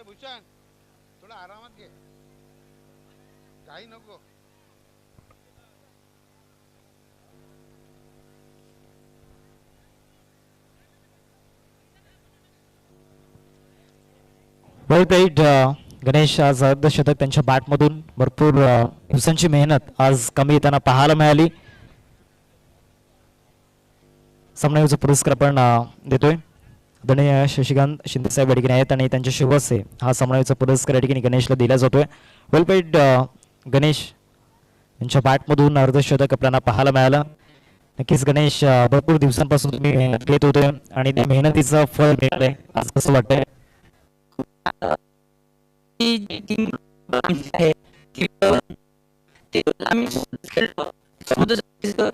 भूषण थोडा आरामात घे, काही नको. वेल पेड गणेश आज अर्धशतक त्यांच्या बॅटमधून भरपूर दिवसांची मेहनत आज कमी येताना पाहायला मिळाली. सामन्याचा पुरस्कार आपण देतोय. आदरणीय शशिकांत शिंदेसाहेब या ठिकाणी आहेत आणि त्यांच्या शुभ हस्ते हा सामन्याचा पुरस्कार या ठिकाणी गणेशला दिला जातोय. वेल पेड गणेश यांच्या बॅटमधून अर्धशतक आपल्याला पाहायला मिळालं. नक्कीच गणेश भरपूर दिवसांपासून तुम्ही मेहनत घेत होते आणि त्या मेहनतीचं फळ मिळालंय आज कसं वाटतंय?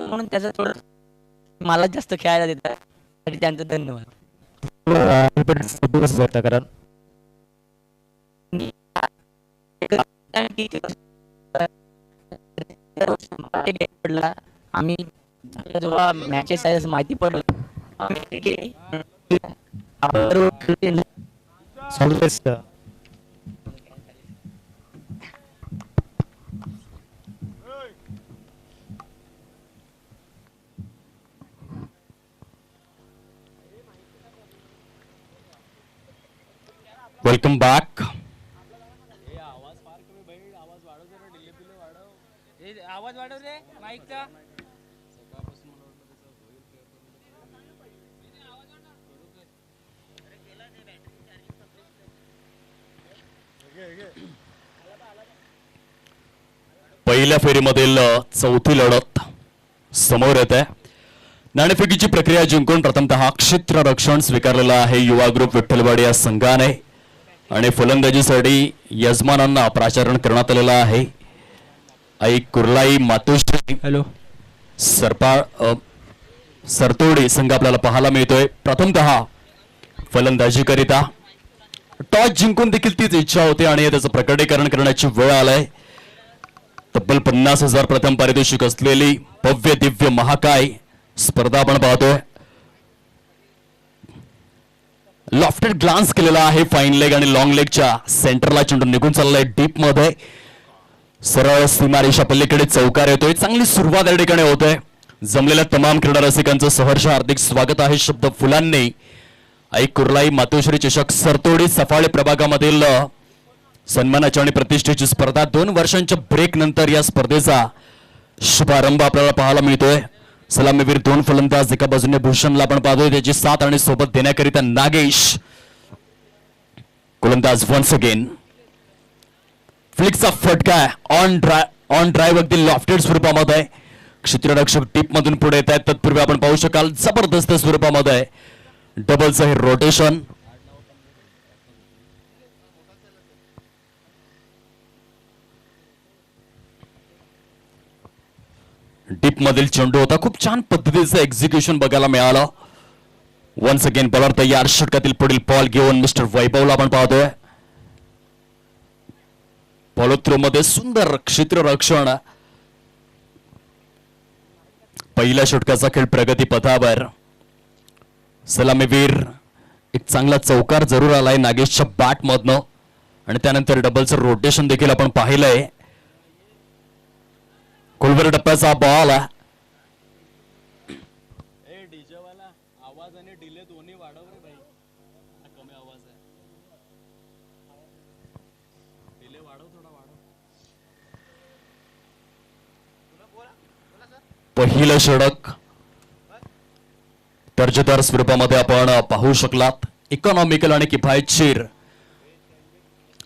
म्हणून त्याचा थोडं मला जास्त खेळायला देतात आणि त्यांचं धन्यवाद. कारण आम्ही जेव्हा मॅचेस माहिती पडलं वेलकम बॅक. आवाज वाढव रे माईकचा. पहिल्या फेरीमधील चौथी लढत समोर येत आहे. नाणेफेकीची प्रक्रिया जिंकून प्रथमतः क्षेत्ररक्षण स्वीकारलेला आहे युवा ग्रुप विठ्ठलवाडी या संघाने आणि फलंदाजीसाठी यजमानांना प्राचारण करण्यात आलेला आहे. आई कुर्लाई मातोश्री हॅलो सरतोडी संघ आपल्याला पाहायला मिळतोय. प्रथमतः फलंदाजी करिता टॉस जिंकून देखील तीच इच्छा होती आणि त्याचं प्रकटीकरण करण्याची वेळ आलाय. तब्बल 50,000 प्रथम पारितोषिक असलेली भव्य दिव्य महाकाय स्पर्धा आपण पाहतोय. लॉफ्टेड ग्लान्स केलेला आहे फाईन लेग आणि लॉंग लेगच्या सेंटरला चेंडू निघून चाललाय डीप मध्ये. सरळ सीमारेषा पलीकडे चौकार येतोय. चांगली सुरुवात या ठिकाणी होते. जमलेल्या तमाम क्रीडा रसिकांचं सहर्ष हार्दिक स्वागत आहे शब्द फुलांनी. आई कुर्लाई मातोश्री चषक सरतोडी सफाळे प्रभागामधील सन्मानाची आणि प्रतिष्ठेची स्पर्धा 2 वर्षांच्या ब्रेक नंतर या स्पर्धेचा शुभारंभ आपल्याला पाहायला मिळतोय. सलामीवीर 2 फलंदाज एका बाजूने भूषणला आपण पाहतोय त्याची साथ आणि सोबत देण्याकरिता नागेश. गोलंदाज वन्स अगेन फ्लिकचा फटका ऑन ड्राईव्ह अगदी लॉफ्टेड स्वरूपामध्ये. क्षेत्ररक्षक टीप मधून पुढे येत आहेत. तत्पूर्वी आपण पाहू शकाल जबरदस्त स्वरूपामध्ये डबलचं हे रोटेशन. डीप मधील चेंडू होता. खूप छान पद्धतीचं एक्झिक्युशन बघायला मिळालं. वन्स अगेन बॉलर तयार. षटकातील पुढील बॉल घेऊन मिस्टर वैभवला आपण पाहतोय. फॉलो थ्रो मध्ये सुंदर क्षेत्ररक्षण. पहिल्या षटकाचा खेळ प्रगती पथावर. सलामीवीर एक चांगला चौकार जरूर आलाय नागेशच्या बॅट मधनं आणि त्यानंतर डबलचं रोटेशन देखील आपण पाहिलंय. खोलवर टप्प्याचा बॉल. आवाज आणि डिले दोन्ही वाढव रे भाई. कमी आवाज आहे. डिले वाढव थोडा वाढव. पहिलं षटक दर्जेदार स्वरूपामध्ये आपण पाहू शकलात. इकॉनॉमिकल आणि किफायतशीर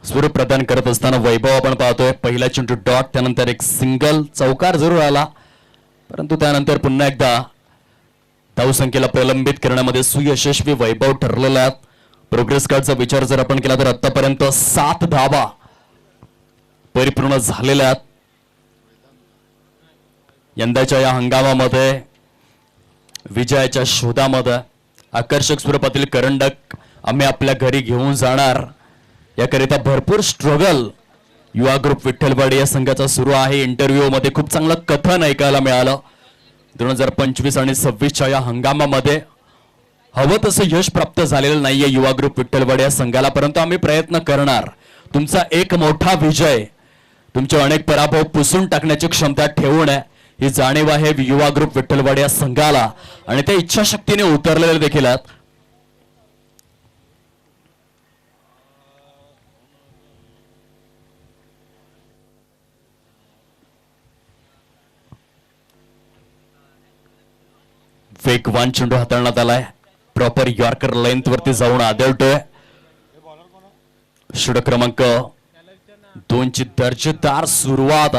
स्वरूप प्रदान करत असताना वैभव आपण पाहतोय. पहिला चेंडू डॉट त्यानंतर एक सिंगल चौकार जरूर आला परंतु त्यानंतर पुन्हा एकदा धावसंख्येला प्रलंबित करण्यामध्ये सुयशस्वी वैभव ठरलेला आहे. प्रोग्रेस कार्डचा विचार जर आपण केला तर आतापर्यंत 7 धावा परिपूर्ण झालेल्या आहेत. यंदाच्या या हंगामामध्ये विजयाच्या शोधामध्ये आकर्षक स्वरूपातील करंडक आम्ही आपल्या घरी घेऊन जाणार याकरिता भरपूर स्ट्रगल युवा ग्रुप विठ्ठलवाडी या संघाचा सुरू आहे. इंटरव्ह्यू मध्ये खूप चांगलं कथन ऐकायला मिळालं. 2025 आणि 26च्या या हंगामामध्ये हवं तसं यश प्राप्त झालेलं नाहीये युवा ग्रुप विठ्ठलवाडी या संघाला, परंतु आम्ही प्रयत्न करणार. तुमचा एक मोठा विजय, तुमचे अनेक पराभव पुसून टाकण्याची क्षमता ठेवून ही जाणीव आहे युवा ग्रुप विठ्ठलवाडी या संघाला आणि त्या इच्छाशक्तीने उतरलेले देखील आहेत. वेगवान चेंडू हाताळण्यात आलाय, प्रॉपर यॉर्कर लेंथ वरती जाऊन आदळतोय. षटक क्रमांक 2 ची दर्जेदार सुरुवात.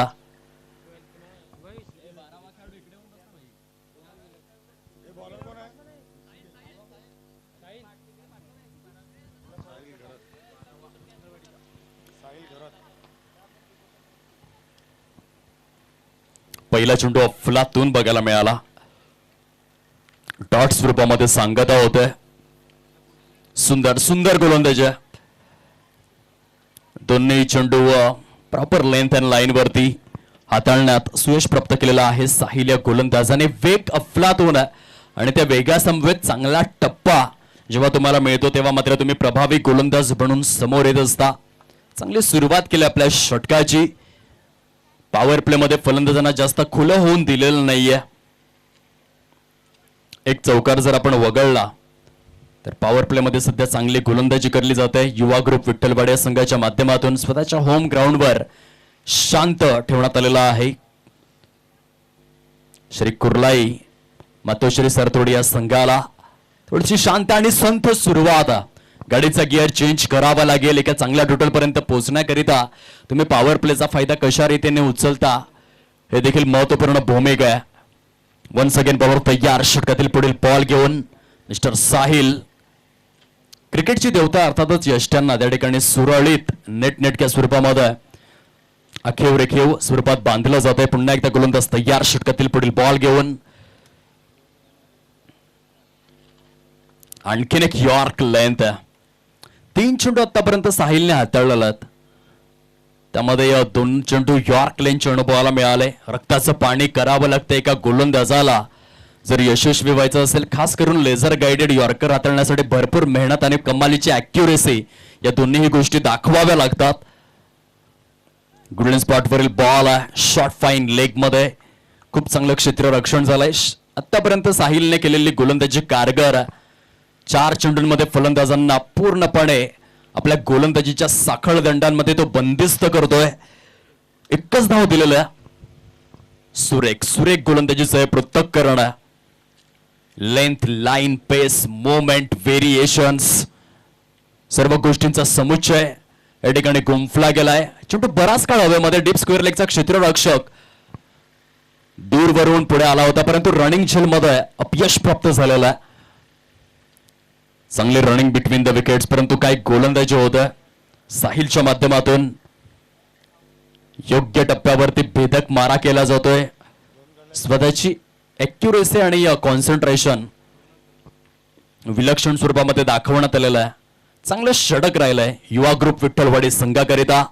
पहिला चेंडू अफलातून बघायला मिळाला. डॉट स्वरूपामध्ये सांगता होते. सुंदर सुंदर गोलंदाजी. दोन्ही चेंडू प्रॉपर लेंथ अँड लाईन वरती हाताळण्यात सुयश प्राप्त केलेला आहे साहिल या गोलंदाजाने. वेग अफलातून आणि त्या वेगासमवेत चांगला टप्पा जेव्हा तुम्हाला मिळतो तेव्हा मात्र तुम्ही प्रभावी गोलंदाज बनून समोर येत असता. चांगली सुरुवात केली आपल्या षटकाची. पॉवर प्ले मध्ये फलंदाजांना जास्त खुलं होऊन दिलेलं नाहीये. एक चौकार जर आपण वगळला तर पॉवर प्ले मध्ये सध्या चांगली गोलंदाजी करली जाते युवा ग्रुप विठ्ठलवाडी संघाच्या माध्यमातून. स्वतःच्या होम ग्राउंडवर शांत ठेवण्यात आलेला आहे. श्री कुर्लाई मातोश्री सरतोडी या संघाला थोडीशी शांत आणि संथ सुरुवात. गाडीचा गिअर चेंज करावा लागेल. एका चांगल्या टोटल पर्यंत पोहोचण्याकरिता तुम्ही पॉवर प्लेचा फायदा कशा रीतीने उचलता हे देखील महत्वपूर्ण भूमिका आहे. वन्स अगेन पॉवर तयार. षटकातील पुढील बॉल घेऊन मिस्टर साहिल. क्रिकेटची देवता अर्थातच यष्ट्यांना त्या ठिकाणी सुरळीत नेटनेटक्या स्वरूपामध्ये अखेव रेखेव स्वरूपात बांधलं जात आहे. पुन्हा एकदा गोलंदाज तयार. षटकातील पुढील बॉल घेऊन आणखीन एक यॉर्क लेंथ. 3 चेंडू आतापर्यंत साहिलने हाताळलेला. त्यामध्ये 2 चेंडू यॉर्क लेनचे अनुभवाला मिळाले. रक्ताचं पाणी करावं लागतं एका गोलंदाजाला जर यशस्वी व्हायचं असेल. खास करून लेझर गाइडेड यॉर्कर हाताळण्यासाठी भरपूर मेहनत आणि कमालीची अॅक्युरेसी या दोन्ही गोष्टी दाखवाव्या लागतात. गोल्डन स्पॉट वरील बॉल आहे. शॉर्ट फाईन लेग मध्ये खूप चांगलं क्षेत्ररक्षण झालंय. आतापर्यंत साहिलने केलेली गोलंदाजी कारगर. 4 चेंडूंमध्ये फलंदाजांना पूर्णपणे आपल्या गोलंदाजीच्या साखळ दंडांमध्ये तो बंदिस्त करतोय. एकच धाव दिलेलं आहे. सुरेख सुरेख गोलंदाजीचं पृथक्करण. लेंथ लाईन पेस मोमेंट व्हेरिएशन्स सर्व गोष्टींचा समुच्चय या ठिकाणी गुंफला गेलाय. चेंडू बराच काळ हवेमध्ये डीप स्क्वेअर लेगचा क्षेत्ररक्षक दूरवरून पुढे आला होता परंतु रनिंग झेल मध्ये अपयश प्राप्त झालेलं आहे. चांगले रनिंग बिटवीन द विकेट्स परंतु काही गोलंदाजी होतं साहिलच्या माध्यमातून. योग्य टप्प्यावरती भेदक मारा केला जातोय. स्वतःची अॅक्युरेसी आणि कॉन्सन्ट्रेशन विलक्षण स्वरूपामध्ये दाखवण्यात आलेलं आहे. चांगलं षटक राहिलंय युवा ग्रुप विठ्ठलवाडी संघाकरिता.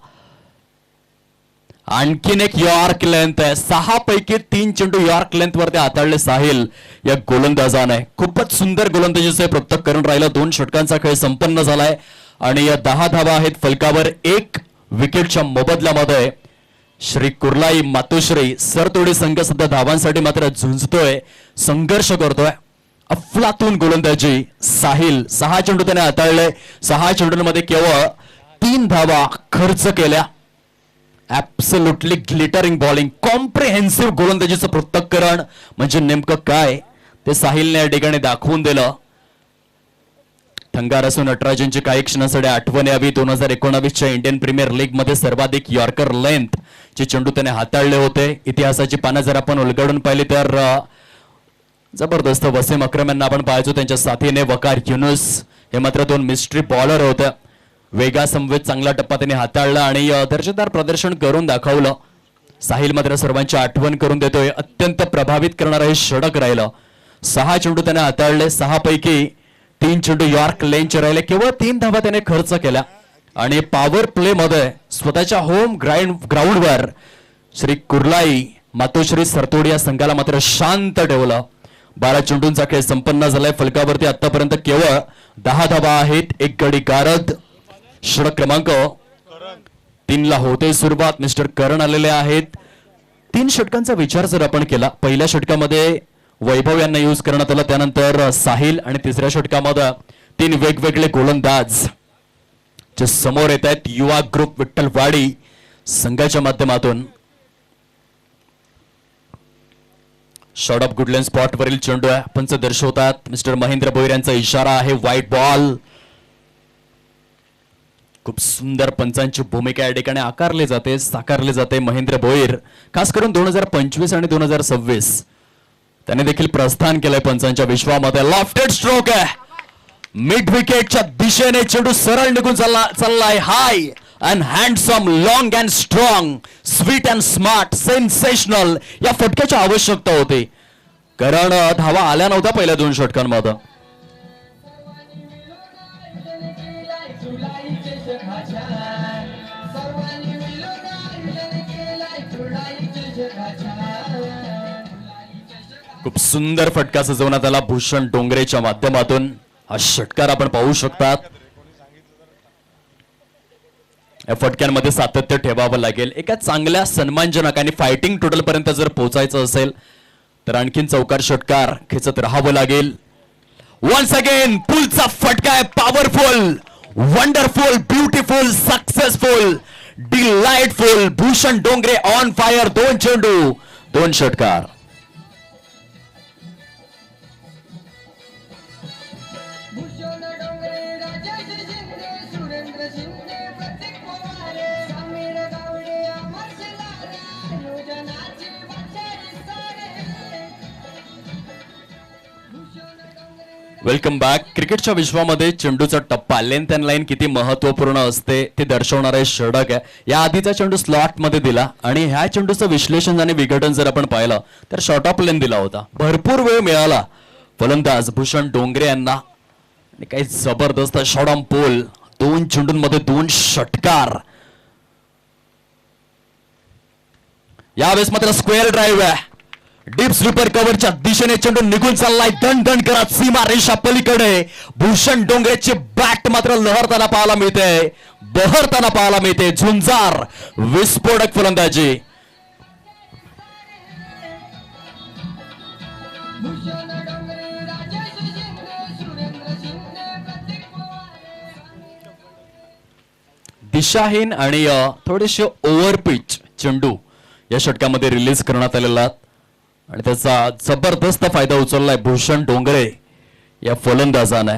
आणखीन एक यॉर्क लेंथ आहे. 6 पैकी 3 चेंडू यॉर्क लेंथ वरती हाताळले साहिल या गोलंदाजाने. खूपच सुंदर गोलंदाजीचे पृथक्करण राहिलं. 2 षटकांचा खेळ संपन्न झालाय आणि या 10 धावा आहेत फलकावर. 1 विकेटच्या मोबदल्यामध्ये श्री कुर्लाई मातोश्री सरतोडी संघ सध्या धावांसाठी मात्र झुंजतोय, संघर्ष करतोय. अफलातून गोलंदाजी साहिल. 6 चेंडू त्याने हाताळले. 6 चेंडूंमध्ये केवळ 3 धावा खर्च केल्या. Absolutely glittering bowling. कॉम्प्रिहेन्सिव्ह गोलंदाजीचं पृथक्करण म्हणजे नेमकं काय ते साहिलने या ठिकाणी दाखवून दिलं. ठंगार असो नटराजनची काही क्षणासाठी आठवण यावी. 2019च्या इंडियन प्रीमियर लीग मध्ये सर्वाधिक यॉर्कर लेंथ चे चेंडू त्याने हाताळले होते. इतिहासाची पानं जर आपण उलगडून पाहिली तर जबरदस्त. वसीम अक्रम यांना आपण पाहायचो, त्यांच्या साथीने वकार युनुस हे मात्र 2 मिस्ट्री बॉलर होते. वेगासमवेत चांगला टप्पा त्यांनी हाताळला आणि दर्जेदार प्रदर्शन करून दाखवलं. साहिल मात्र सर्वांची आठवण करून देतोय. अत्यंत प्रभावित करणारं हे षटक राहिलं. 6 चेंडू त्याने हाताळले. 6 पैकी 3 चेंडू यॉर्क लेनचे राहिले. केवळ 3 धावा त्याने खर्च केल्या आणि पॉवर प्ले मध्ये स्वतःच्या होम ग्राउंडवर श्री कुर्लाई मातोश्री सरतोडी या संघाला मात्र शांत ठेवलं. 12 चेंडूंचा खेळ संपन्न झालाय. फलकावरती आतापर्यंत केवळ 10 धावा आहेत. एक गडी गारद. षटक क्रमांक 3 ला होते सुरुवात. मिस्टर करण आलेले आहेत. 3 षटकांचा विचार जर आपण केला, पहिल्या षटकामध्ये वैभव यांना यूज करण्यात आलं, त्यानंतर साहिल, आणि तिसऱ्या षटकामध्ये 3 वेगवेगळे गोलंदाज जे समोर येत आहेत युवा ग्रुप विठ्ठलवाडी संघाच्या माध्यमातून. शॉर्ट ऑफ गुडलँड स्पॉट वरील चेंडू आहे. पंच दर्शवतात मिस्टर महेंद्र भोईर यांचा इशारा आहे व्हाईट बॉल. खूप सुंदर पंचांची भूमिका या ठिकाणी साकारली जाते. महेंद्र भोईर खास करून 2025 आणि 2026 त्याने देखील प्रस्थान केलंय पंचांच्या विश्वामध्ये. लॉफ्टेड स्ट्रोक आहे. मिड विकेटच्या दिशेने चेंडू सरळ निघून चाललाय. High and handsome, long and strong, sweet and smart, sensational या फटक्याची आवश्यकता होती, कारण धावा आल्या नव्हत्या पहिल्या 2 षटकांमध्ये. खूप सुंदर फटका सजवण्यात आला भूषण डोंगरेच्या माध्यमातून. हा षटकार आपण पाहू शकतात. या फटक्यांमध्ये सातत्य ठेवावं लागेल. एका चांगल्या सन्मानजनक आणि फायटिंग टोटल पर्यंत जर पोहोचायचं असेल तर आणखीन चौकार षटकार खेचत राहावं लागेल. वन्स अगेन पुलचा फटका आहे. Powerful, wonderful, beautiful, successful, delightful. Bhushan Dongre on fire. 2 चेंडू 2 षटकार. Welcome back. क्रिकेटच्या विश्वामध्ये चेंडूचा टप्पा, लेंथ अँड लाईन किती महत्वपूर्ण असते ते दर्शवणारे षटक आहे. या आधीचा चेंडू स्लॉट मध्ये दिला आणि ह्या चेंडूचं विश्लेषण आणि विघटन जर आपण पाहिलं तर शॉर्ट ऑफ लेन दिला होता. भरपूर वेळ मिळाला फलंदाज भूषण डोंगरे यांना. काही जबरदस्त शॉट ऑन पोल. 2 चेंडूंमध्ये 2 षटकार. यावेळेस मात्र स्क्वेअर ड्राईव्ह आहे. डीप स्वीपर कव्हरच्या दिशेने चेंडू निघून चाललाय दण दण करत सीमा रेषा पलीकडे. भूषण डोंगरेची बॅट मात्र लहरताना पाहायला मिळते, बहरताना पाहायला मिळते. झुंजार विस्फोटक फलंदाजी. दिशाहीन आणि थोडेसे ओव्हर पिच चेंडू या षटकामध्ये रिलीज करण्यात आलेला आणि त्याचा जबरदस्त फायदा उचललाय भूषण डोंगरे या फलंदाजाने.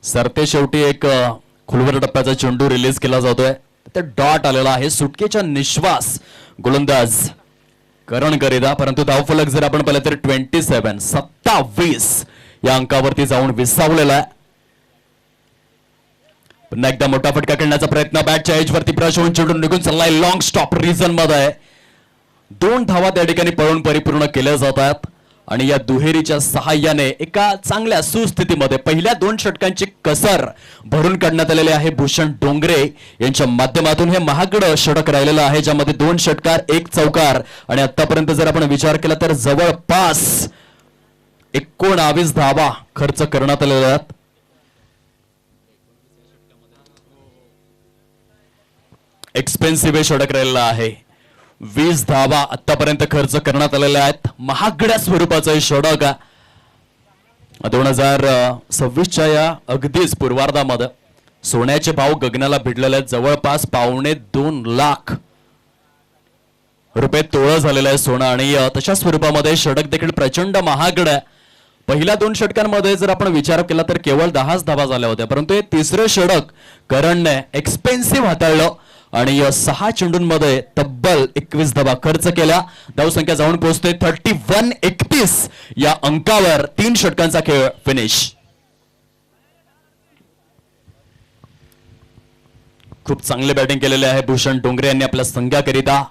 सरते शेवटी एक खुलवर टप्प्याचा चेंडू रिलीज केला जातोय. ते डॉट आलेला आहे. सुटकेचा निश्वास गोलंदाज करण करीदा, परंतु धावफलक जर आपण पाहिलं तर 27 या अंकावरती जाऊन विसावलेला आहे. पुन्हा एकदा मोठा फटका खेळण्याचा प्रयत्न. बॅटच्या एज वरती ब्रश होऊन चेंडू निघून चाललाय लॉंग स्टॉप रिझन मध्ये. 2 धावा त्या ठिकाणी पळून परिपूर्ण केल्या जातात आणि या दुहेरीच्या सहाय्याने एका चांगल्या सुस्थितीमध्ये पहिल्या 2 षटकांची कसर भरून काढण्यात आलेली आहे भूषण डोंगरे यांच्या माध्यमातून. हे महागडं षटक राहिलेलं आहे ज्यामध्ये 2 षटकार 1 चौकार आणि आतापर्यंत जर आपण विचार केला तर जवळपास 19 धावा खर्च करण्यात आलेल्या आहेत. एक्सपेन्सिव्ह हे षटक राहिलेलं आहे. 20 धावा आतापर्यंत खर्च करण्यात आलेल्या आहेत. महागड्या स्वरूपाचं हे षटक 2026च्या या अगदीच पूर्वार्धामध्ये सोन्याचे भाव गगनाला भिडलेले आहेत. जवळपास $2.25 लाख तोळं झालेलं आहे सोनं आणि तशा स्वरूपामध्ये षटक देखील प्रचंड महागड आहे. पहिल्या 2 षटकांमध्ये जर आपण विचार केला तर केवळ 10 धावा झाल्या होत्या, परंतु हे तिसरे षटक करणने एक्सपेन्सिव्ह हाताळलं आणि 6 चेंडूंमध्ये तब्बल 21 धावा खर्च केल्या. धावसंख्या जाऊन पोहोचते 31-31 या अंकावर. 3 षटकांचा खेळ फिनिश. खूप चांगले बॅटिंग केलेले आहे भूषण डोंगरे यांनी आपल्या संघाकरिता.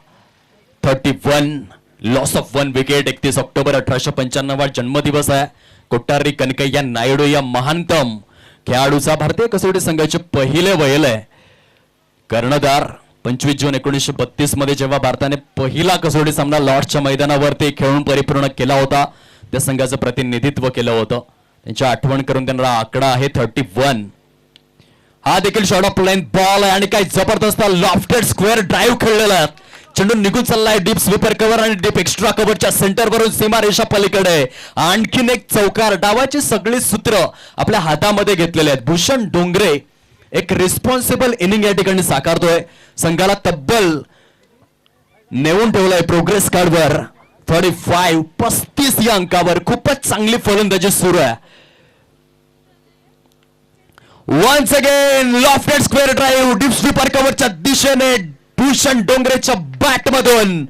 31 लॉस ऑफ 1 विकेट. 31 ऑक्टोबर 1895 जन्मदिवस आहे कोट्टारी कनकय्या नायडू या महानतम खेळाडूचा. भारतीय कसोटी संघाचे पहिले वयल आहे. कर्णधार 25 जून 1932 मध्ये जेव्हा भारताने पहिला कसोटी सामना लॉर्ड्सच्या मैदानावरती खेळून परिपूर्ण केला होता, त्या संघाचं प्रतिनिधित्व केलं होतं. त्यांची आठवण करून त्यांना आकडा आहे 31. हा देखील शॉर्ट ऑफ लाईन बॉल आहे आणि काय जबरदस्त लॉफ्टेड स्क्वेअर ड्राईव्ह खेळलेला आहे. चेंडू निघून चाललाय डीप स्वीपर कव्हर आणि डीप एक्स्ट्रा कव्हरच्या सेंटर वरून सीमा रेषा पलीकडे आणखीन एक चौकार. डावाची सगळी सूत्र आपल्या हातामध्ये घेतलेले आहेत. भूषण डोंगरे एक रिस्पॉन्सिबल इनिंग या ठिकाणी साकारतोय. संघाला तब्बल नेऊन ठेवलंय प्रोग्रेस कार्डवर 35 या अंकावर. खूपच चांगली फलंदाजी सुरू आहे. Once again lofted square drive deep sweeper कव्हरच्या दिशेने भूषण डोंगरेच्या बॅट मधून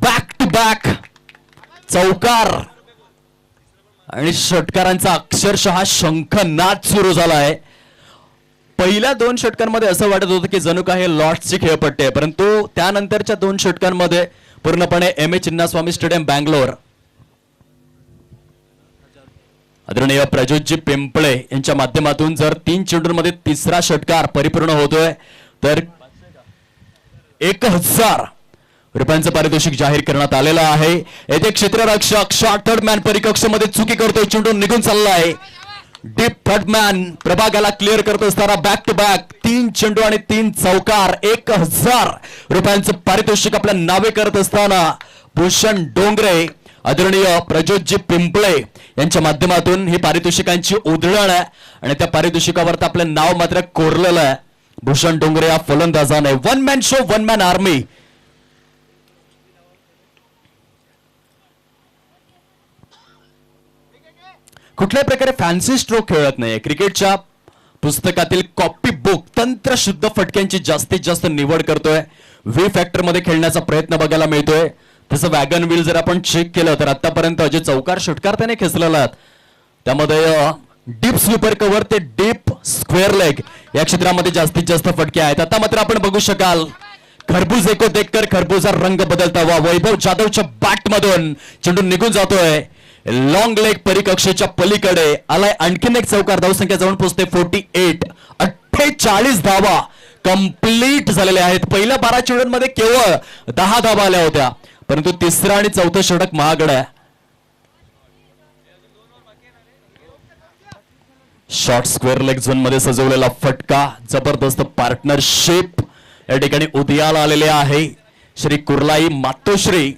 बॅक टू बॅक चौकार आणि षटकारांचा अक्षरशः शंखनाद सुरू झालाय. पहिल्या 2 षटकांमध्ये असं वाटत होतं की जणू काही लॉर्ड्सची खेळपट्टी आहे, परंतु त्यानंतरच्या 2 षटकांमध्ये पूर्णपणे M A Chinnaswamy stadium Bangalore आदरणीय प्रज्योतजी पिंपळे यांच्या माध्यमातून जर 3 चेंडूंमध्ये तिसरा षटकार परिपूर्ण होतोय तर 1000 रुपयांचं पारितोषिक जाहीर करण्यात आलेलं आहे. येथे क्षेत्ररक्षक शॉर्ट थर्ड मॅन परिकक्षामध्ये चुकी करतोय. चेंडू निघून चाललाय. डीप थर्ड मॅन प्रभागाला क्लिअर करत असताना बॅक टू बॅक 3 चेंडू आणि 3 चौकार 1000 रुपयांचं पारितोषिक आपल्या नावे करत असताना भूषण डोंगरे आदरणीय प्रज्योतजी पिंपळे यांच्या माध्यमातून ही पारितोषिकांची उधळण आहे आणि त्या पारितोषिकावर आपलं नाव मात्र कोरलेलं आहे. भूषण डोंगरे या फलंदाजाने 1 मॅन शो 1 मॅन आर्मी. कुठल्याही प्रकारे फॅन्सी स्ट्रोक खेळत नाहीये. क्रिकेटच्या पुस्तकातील कॉपी बुक तंत्रशुद्ध फटक्यांची जास्तीत जास्त निवड करतोय. व्ही फॅक्टर मध्ये खेळण्याचा प्रयत्न बघायला मिळतोय. तसं वॅगन व्हील जर आपण चेक केलं तर आतापर्यंत जे चौकार षटकार त्याने खेचलेला आहेत त्यामध्ये डीप स्वीपर कव्हर ते डीप स्क्वेअर लेग या क्षेत्रामध्ये जास्तीत जास्त फटके आहेत. आता मात्र आपण बघू शकाल खरबूज एको देखकर खरबूजा रंग बदलता हुआ वैभव जाधवच्या बॅट मधून चेंडू निघून जातोय. लॉंग लेग परिकक्षेच्या पलीकडे आलाय. आणखीन एक चौकार. धावसंख्या जाऊन पोहोचते 48 धावा कंप्लीट झालेल्या आहेत. पहिल्या 12 चेंडूंमध्ये केवळ 10 धावा आल्या होत्या, परंतु तिसरा आणि चौथं षटक महागड आहे. शॉर्ट स्क्वेअर लेग झोन मध्ये सजवलेला फटका जबरदस्त पार्टनरशिप या ठिकाणी उदयाला आलेले आहे. श्री कुर्लाई मातोश्री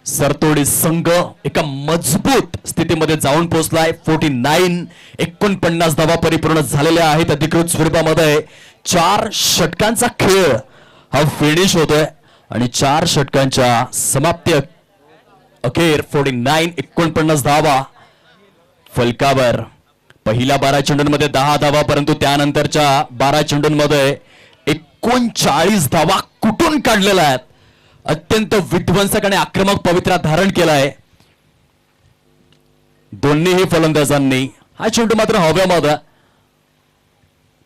सरतोडी संघ एका मजबूत स्थितीमध्ये जाऊन पोहोचलाय. 49 धावा परिपूर्ण झालेल्या आहेत. अधिकृत स्वरूपामध्ये 4 षटकांचा खेळ हा फिनिश होतोय आणि 4 षटकांच्या समाप्ती अखेर 49 धावा फलकावर. पहिल्या 12 चेंडूंमध्ये 10 धावा, परंतु त्यानंतरच्या 12 चेंडूंमध्ये 39 धावा कुठून काढलेल्या आहेत. अत्यंत विध्वंसक आणि आक्रमक पवित्रा धारण केलाय दोन्हीही फलंदाजांनी. हा चेंडू मात्र हव्यामध्ये.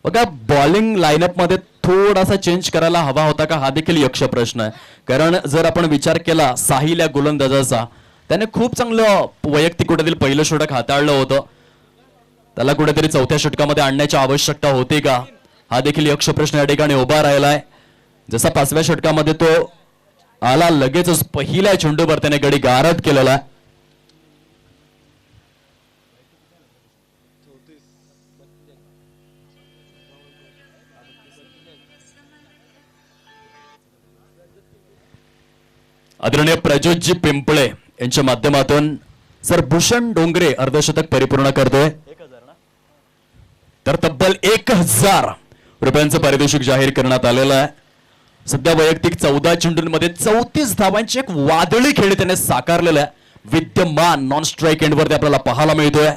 बघा बॉलिंग लाईनअप मध्ये थोडासा चेंज करायला हवा होता का, हा देखील यक्ष प्रश्न आहे. कारण जर आपण विचार केला साहिल या गोलंदाजाचा, त्याने खूप चांगलं वैयक्तिक कुठेतरी पहिलं षटक हाताळलं होतं. त्याला कुठेतरी चौथ्या षटकामध्ये आणण्याची आवश्यकता होती का, हा देखील यक्ष प्रश्न या ठिकाणी उभा राहिलाय. जसा 5व्या षटकामध्ये तो आला लगेचच पहिल्या चेंडूवर त्याने गडी गारद केलेला. आदरणीय प्रज्योतजी पिंपळे यांच्या माध्यमातून सर भूषण डोंगरे अर्धशतक परिपूर्ण करतोय तर तब्बल 1000 रुपयांचं पारितोषिक जाहीर करण्यात आलेलं आहे. सध्या वैयक्तिक 14 चेंडूंमध्ये 34 धावांची एक वादळी खेळ त्याने साकारलेला आहे. विद्यमान नॉन स्ट्राईक एंडवरती आपल्याला पाहायला मिळतोय.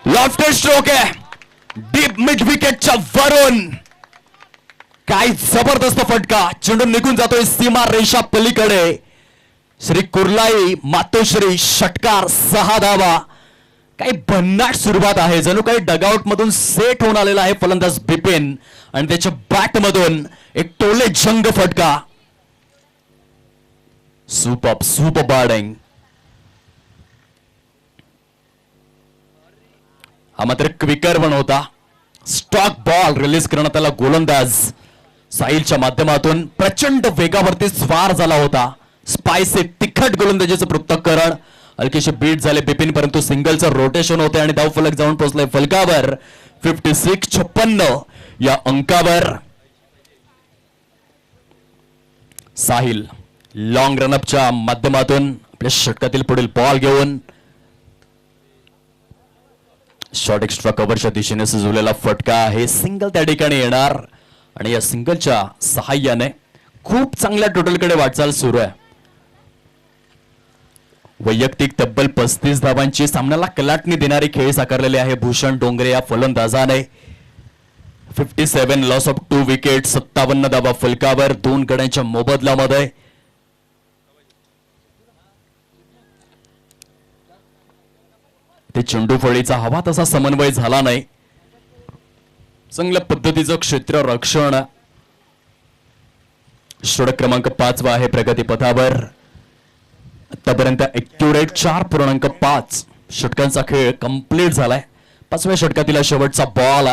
लॉफ्टेड स्ट्रोक आहे डीप मिड विकेटच्या वरून. काय जबरदस्त फटका. चेंडू निघून जातोय सीमा रेषा पलीकडे. श्री कुर्लाई मातोश्री षटकार 6 धावा. काही भन्नाट सुरुवात आहे. जणू काही डगआउट मधून सेट होऊन आलेला आहे फलंदाज बिपिन आणि त्याच्या बॅट मधून एक टोले जंग फटका. Super batting. हा मात्र क्विकर पण होता. स्टॉक बॉल रिलीज करण्यात आला. गोलंदाज साहिलच्या माध्यमातून प्रचंड वेगावरती स्वार झाला होता. स्पायसी तिखट गोलंदाजीचं पृथक्करण. हलकीशी बीट झाले बिपिन, परंतु सिंगलचं रोटेशन होते आणि धावफलक जाऊन पोहोचले फलकावर. 56-56 या अंकावर. साहिल लॉंग रनअपच्या माध्यमातून आपल्या षटकातील पुढील बॉल घेऊन शॉर्ट एक्स्ट्रा कव्हरच्या दिशेने सुजवलेला फटका आहे. सिंगल त्या ठिकाणी येणार आणि या सिंगलच्या सहाय्याने खूप चांगल्या टोटलकडे वाटचाल सुरू आहे. वैयक्तिक तब्बल 35 धावांची सामन्याला कलाटणी देणारी खेळ साकारलेले आहे भूषण डोंगरे या फलंदाजाने. 57 लॉस ऑफ 2 विकेट. 57 धावा फलकावर 2 गड्यांच्या मोबदल्यामध्ये. ते चेंडू फळीचा हवा तसा समन्वय झाला नाही. चांगल्या पद्धतीचं क्षेत्र रक्षण. षटक क्रमांक 5 आहे प्रगतीपथावर. आतापर्यंत एक्युरेट 4.5 षटकांचा खेळ कंप्लीट झालाय. 5व्या षटकातील शेवटचा बॉल.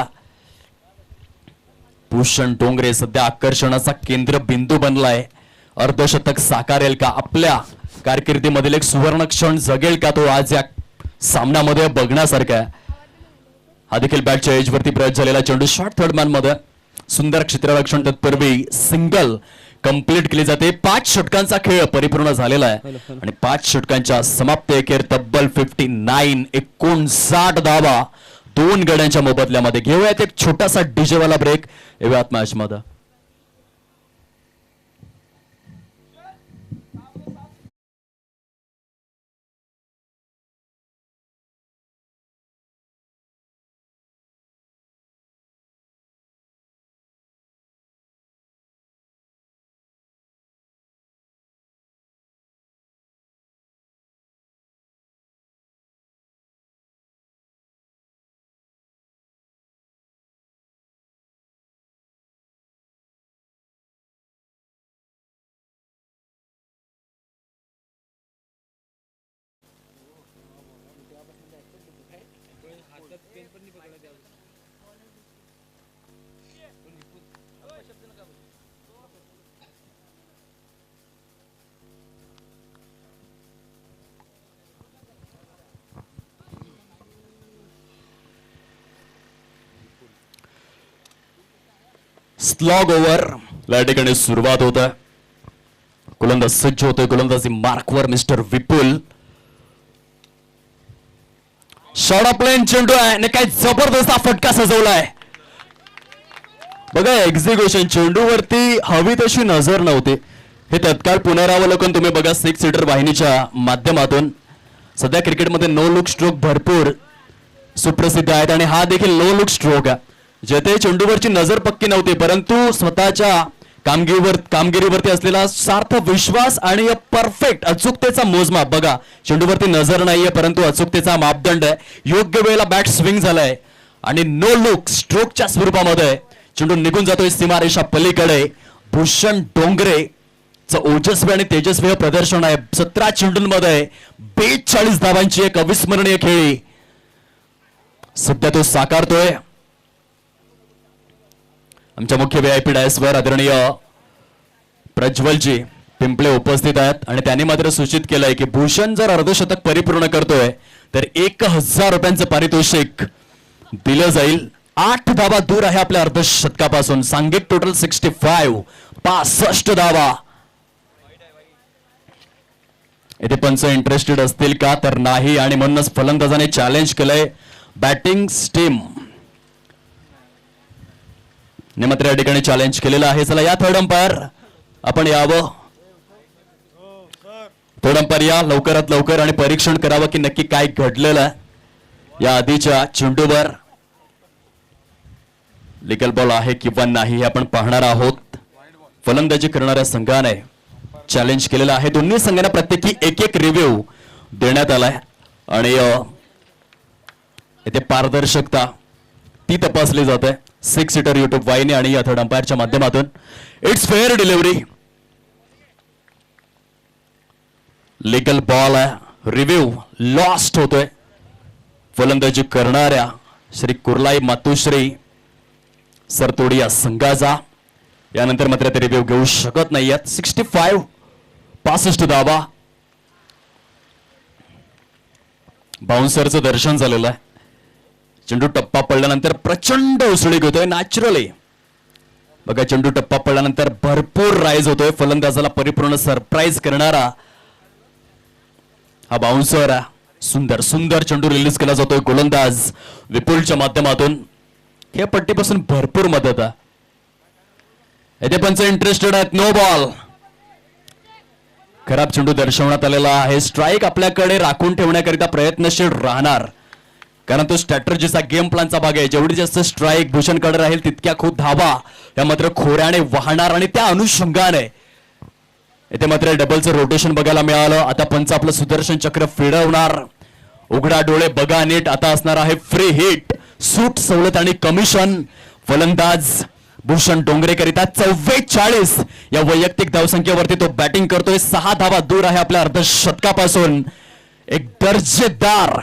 भूषण डोंगरे सध्या आकर्षणाचा केंद्रबिंदू बनलाय. अर्धशतक साकारेल का? आपल्या कारकिर्दीमधील एक सुवर्ण क्षण जगेल का तो आज या सामन्यामध्ये बघण्यासारखा आहे. हा देखील बॅटच्या एज वरती प्रयत्न झालेला चेंडू शॉर्ट थर्ड मॅन मध्ये. सुंदर क्षेत्ररक्षण. तत्पूर्वी सिंगल कंप्लीट केली जाते. 5 षटकांचा खेळ परिपूर्ण झालेला आहे आणि 5 षटकांच्या समाप्ती अखेर तब्बल 59 धावा 2 गड्यांच्या मोबदल्यामध्ये. घेऊयात एक छोटासा डीजेवाला ब्रेक. येऊयात मॅच मध्ये. स्लॉग ओव्हर या ठिकाणी सुरुवात होत आहे. गोलंदाज सज्ज होतोय. गोलंदाजी मार्कवर mister Vipul. Short of line चेंडू आहे आणि काय जबरदस्त फटका सजवलाय. बघा एक्झिक्युशन चेंडूवरती हवी तशी नजर नव्हती. हे तत्काळ पुनरावलोकन तुम्ही बघा 6 सीटर वाहिनीच्या माध्यमातून. सध्या क्रिकेटमध्ये नो लुक स्ट्रोक भरपूर सुप्रसिद्ध आहेत आणि हा देखील नो लुक स्ट्रोक आहे. जेथे चेंडूवरची नजर पक्की नव्हती परंतु स्वतःच्या कामगिरीवरती असलेला सार्थ विश्वास आणि परफेक्ट अचूकतेचा मोजमाप. बघा चेंडूवरती नजर नाहीये परंतु अचूकतेचा मापदंड आहे. योग्य वेळेला बॅट स्विंग झालाय आणि नो लुक स्ट्रोकच्या स्वरूपामध्ये चेंडू निघून जातोय सीमारेषा पलीकडे. भूषण डोंगरे ओजस्वी आणि तेजस्वी प्रदर्शन आहे. 17 चेंडूंमध्ये 42 धावांची एक अविस्मरणीय खेळी सध्या तो साकारतोय. आमच्या मुख्य VIP डायसवर आदरणीय प्रज्वलजी पिंपळे उपस्थित आहेत आणि त्यांनी मात्र सूचित केलंय की भूषण जर अर्धशतक परिपूर्ण करतोय तर 1000 रुपयांचं पारितोषिक दिलं जाईल. 8 धावा दूर आहे आपल्या अर्धशतकापासून. सांघिक टोटल 65 धावा. येथे पंच इंटरेस्टेड असतील का? तर नाही आणि म्हणूनच फलंदाजाने चॅलेंज केलंय बॅटिंग टीम ने मात्र या ठिकाणी चॅलेंज केलेलं आहे. चला या थर्ड अंपायर आपण यावं. थर्ड अंपायर या लवकरात लवकर आणि परीक्षण करावं की नक्की काय घडलेलं आहे या आधीच्या चेंडूवर. लिगल बॉल आहे किंवा नाही हे आपण पाहणार आहोत. फलंदाजी करणाऱ्या संघाने चॅलेंज केलेलं आहे. दोन्ही संघांना प्रत्येकी एक रिव्ह्यू देण्यात आलाय आणि येथे पारदर्शकता ती तपासली जाते 6 सीटर युट्यूब वाहिनी आणि या थर्ड अंपायरच्या माध्यमातून. It's fair delivery. Legal ball आहे, रिव्ह्यू लॉस्ट होतोय. फलंदाजी करणाऱ्या श्री कुर्लाई मातुश्री सरतोडी या संघाचा. यानंतर मात्र ते रिव्ह्यू घेऊ शकत नाहीयेत. 65 धावा. बाउन्सरचं दर्शन झालेलं आहे. चेंडू टप्पा पडल्यानंतर प्रचंड उसळी घेतोय नॅचरली. बघा चेंडू टप्पा पडल्यानंतर भरपूर राईज होतोय. फलंदाजाला परिपूर्ण सरप्राईज करणारा हा बाउन्सर. सुंदर सुंदर चेंडू रिलीज केला जातोय गोलंदाज विपुलच्या माध्यमातून. हे पट्टीपासून भरपूर मदत आहे. येथे पंच इंटरेस्टेड आहेत. No ball. खराब चेंडू दर्शवण्यात आलेला आहे. स्ट्राईक आपल्याकडे राखून ठेवण्याकरिता प्रयत्नशील राहणार, कारण तो स्ट्रॅटर्जीचा गेम प्लॅनचा भाग आहे. जेवढी जास्त स्ट्राईक भूषणकडे राहील तितक्या खूप धावा या मात्र खोऱ्याने वाहणार. आणि त्या अनुषंगाने येथे मात्र डबलचं रोटेशन बघायला मिळालं. आता पंच आपलं सुदर्शन चक्र फिरवणार. उघडा डोळे बघा नीट. आता असणार आहे फ्री हिट, सूट सवलत आणि कमिशन. फलंदाज भूषण डोंगरेकरिता 44 या वैयक्तिक धावसंख्येवरती तो बॅटिंग करतोय. 6 धावा दूर आहे आपल्या अर्धशतकापासून. एक दर्जेदार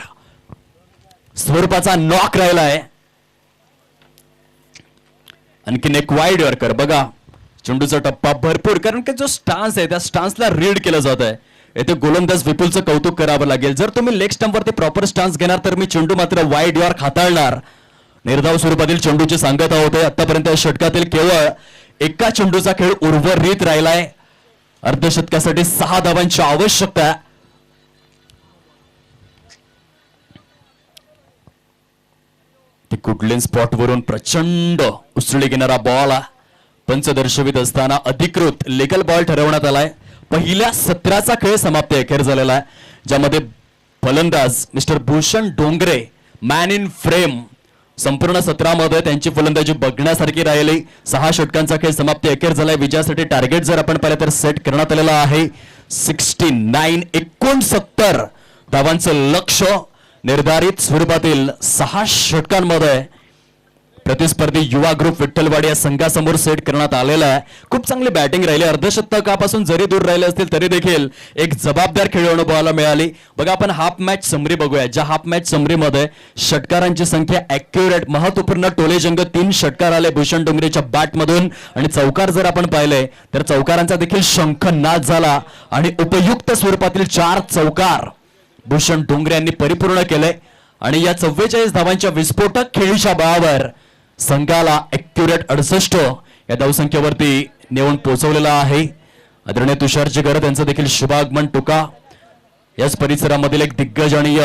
स्वरूपाचा नॉक राहिलाय. आणखीन एक वाईड यॉर्कर. बघा चेंडूचा टप्पा भरपूर, कारण की जो स्टान्स आहे त्या स्टान्सला रीड केलं जात आहे. येथे गोलंदाज विपुलचं कौतुक करावं लागेल. जर तुम्ही लेग स्टंपवरती प्रॉपर स्टान्स घेणार तर मी चेंडू मात्र वाईड यॉर्क हाताळणार. निर्धाव स्वरूपातील चेंडूची सांगता होते. आतापर्यंत या षटकातील केवळ एका चेंडूचा खेळ उर्वरित राहिलाय. अर्धशतकासाठी 6 धावांची आवश्यकता. ते कुठल्या स्पॉट वरून प्रचंड उसळी घेणारा बॉल पंच दर्शवित असताना अधिकृत लिगल बॉल ठरवण्यात आलाय. पहिल्या सत्राचा खेळ समाप्ती अखेर झालेला आहे, ज्यामध्ये फलंदाज mister Bhushan Dongre man in frame. संपूर्ण सत्रामध्ये त्यांची फलंदाजी बघण्यासारखी राहिली. 6 षटकांचा खेळ समाप्ती अखेर झालाय. विजयासाठी टार्गेट जर आपण पाहिलं तर सेट करण्यात आलेला आहे 69 धावांचं लक्ष. निर्धारित स्वरूपातील 6 षटकांमध्ये प्रतिस्पर्धी युवा ग्रुप विठ्ठलवाडी या संघासमोर सेट करण्यात आलेला आहे. खूप चांगली बॅटिंग राहिली. अर्धशतकापासून जरी दूर राहिले असतील तरी देखील एक जबाबदार खेळी अनुभवायला मिळाली. बघा आपण हाफ मॅच समरी बघूया. ज्या हाफ मॅच समरीमध्ये षटकारांची संख्या ॲक्युरेट महत्वपूर्ण टोलेजंग 3 षटकार आले भूषण डोंगरेच्या बॅटमधून. आणि चौकार जर आपण पाहिले तर चौकारांचा देखील शंखनाद झाला. आणि उपयुक्त स्वरूपातील 4 चौकार भूषण डोंगरे यांनी परिपूर्ण केले. आणि या 44 धावांच्या विस्फोटक खेळीच्या बळावर संघाला ॲक्युरेट 68 या धावसंख्येवरती नेऊन पोहोचवलेला आहे. आदरणीय तुषार जिगर यांचं देखील शुभागमन. टुका याच परिसरामधील एक दिग्गज आणि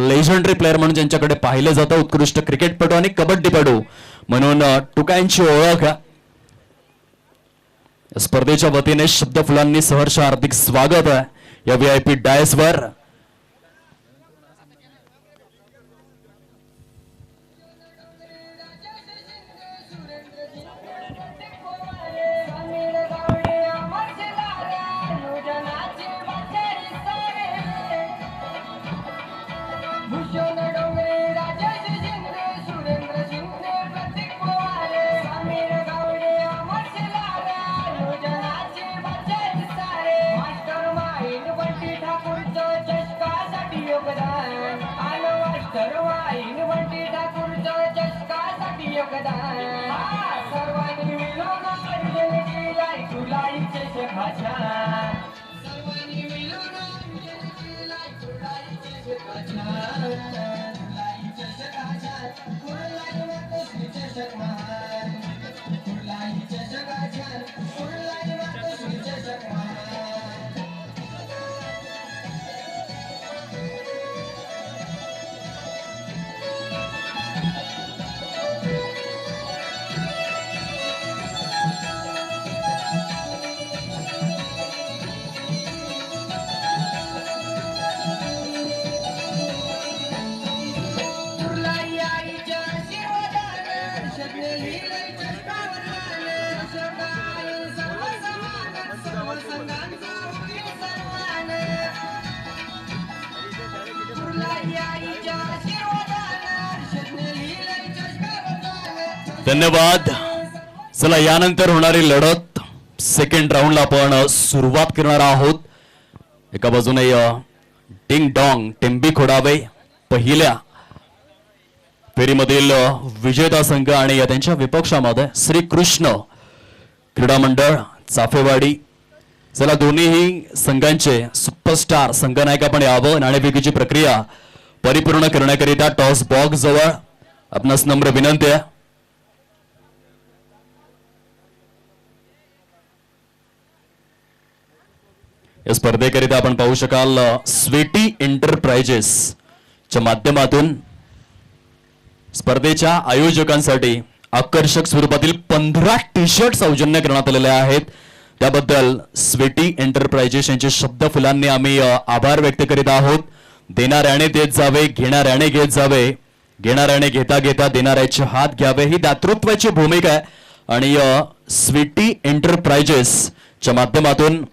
लेजंडरी प्लेअर म्हणून ज्यांच्याकडे पाहिलं जातं, उत्कृष्ट क्रिकेटपटू आणि कबड्डीपटू म्हणून टुका यांची ओळख. स्पर्धेच्या वतीने शब्द फुलांनी सहर्ष हार्दिक स्वागत आहे या VIP डायसवर. धन्यवाद. चला यानंतर होणारी लढत सेकंड राऊंडला आपण सुरुवात करणार आहोत. एका बाजूने डिंग डॉंग टेंबी खोडावे पहिल्या फेरीमधील विजेता संघ आणि त्यांच्या विपक्षामध्ये श्रीकृष्ण क्रीडा मंडळ चाफेवाडी. चला दोन्हीही संघांचे सुपरस्टार संघनायक आपण यावं. नाणेफेकीची प्रक्रिया परिपूर्ण करण्याकरिता टॉस बॉक्स जवळ आपणास नम्र विनंती आहे. या स्पर्धेकरिता आपण पाहू शकाल स्वीटी एंटरप्राइजेस च्या माध्यमातून स्पर्धेच्या आयोजकांसाठी आकर्षक स्वरूपातील 15 टी शर्ट सौजन्य करण्यात आलेले आहेत. त्याबद्दल स्वीटी एंटरप्राइजेस यांचे शब्द फुलांनी आम्ही आभार व्यक्त करीत आहोत. देणाऱ्याने देत जावे, घेणाऱ्याने घेत जावे, घेणाऱ्याने घेता घेता देणाऱ्याचे हात घ्यावे, ही दातृत्वाची भूमिका आहे. आणि स्वीटी एंटरप्राइजेस च्या माध्यमातून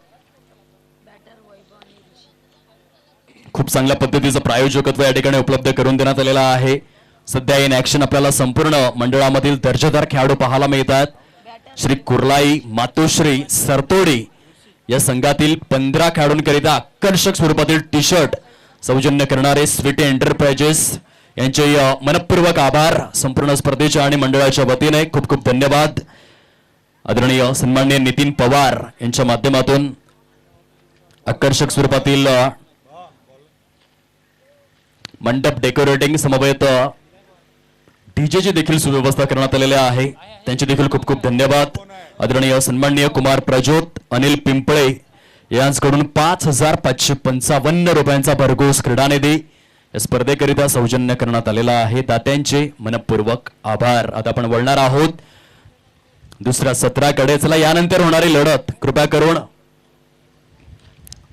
खूप चांगल्या पद्धतीचं प्रायोजकत्व या ठिकाणी उपलब्ध करून देण्यात आलेलं आहे. सध्या इन ऍक्शन आपल्याला संपूर्ण मंडळामधील दर्जेदार खेळाडू पाहायला मिळतात. श्री कुर्लाई, मातोश्री, सरतोडी या संघातील 15 खेळाडूंकरिता आकर्षक स्वरूपातील टी शर्ट सौजन्य करणारे स्वीटी एंटरप्राइजेस यांचे मनपूर्वक आभार संपूर्ण स्पर्धेच्या आणि मंडळाच्या वतीने. खूप खूप धन्यवाद. आदरणीय सन्माननीय नितीन पवार यांच्या माध्यमातून आकर्षक स्वरूपातील मंडप डेकोरेटिंग समवेत डीजेची देखील सुव्यवस्था करण्यात आलेली आहे. त्यांचे देखील खूप खूप धन्यवाद. आदरणीय सन्माननीय कुमार प्रज्योत अनिल पिंपळे यांच्याकडून 5,555 रुपयांचा भरघोस क्रीडा निधी या स्पर्धेकरिता सौजन्य करण्यात आलेला आहे. दात्यांचे मनपूर्वक आभार. आता आपण वळणार आहोत दुसऱ्या सत्राकडे. चला यानंतर होणारी लढत कृपया करून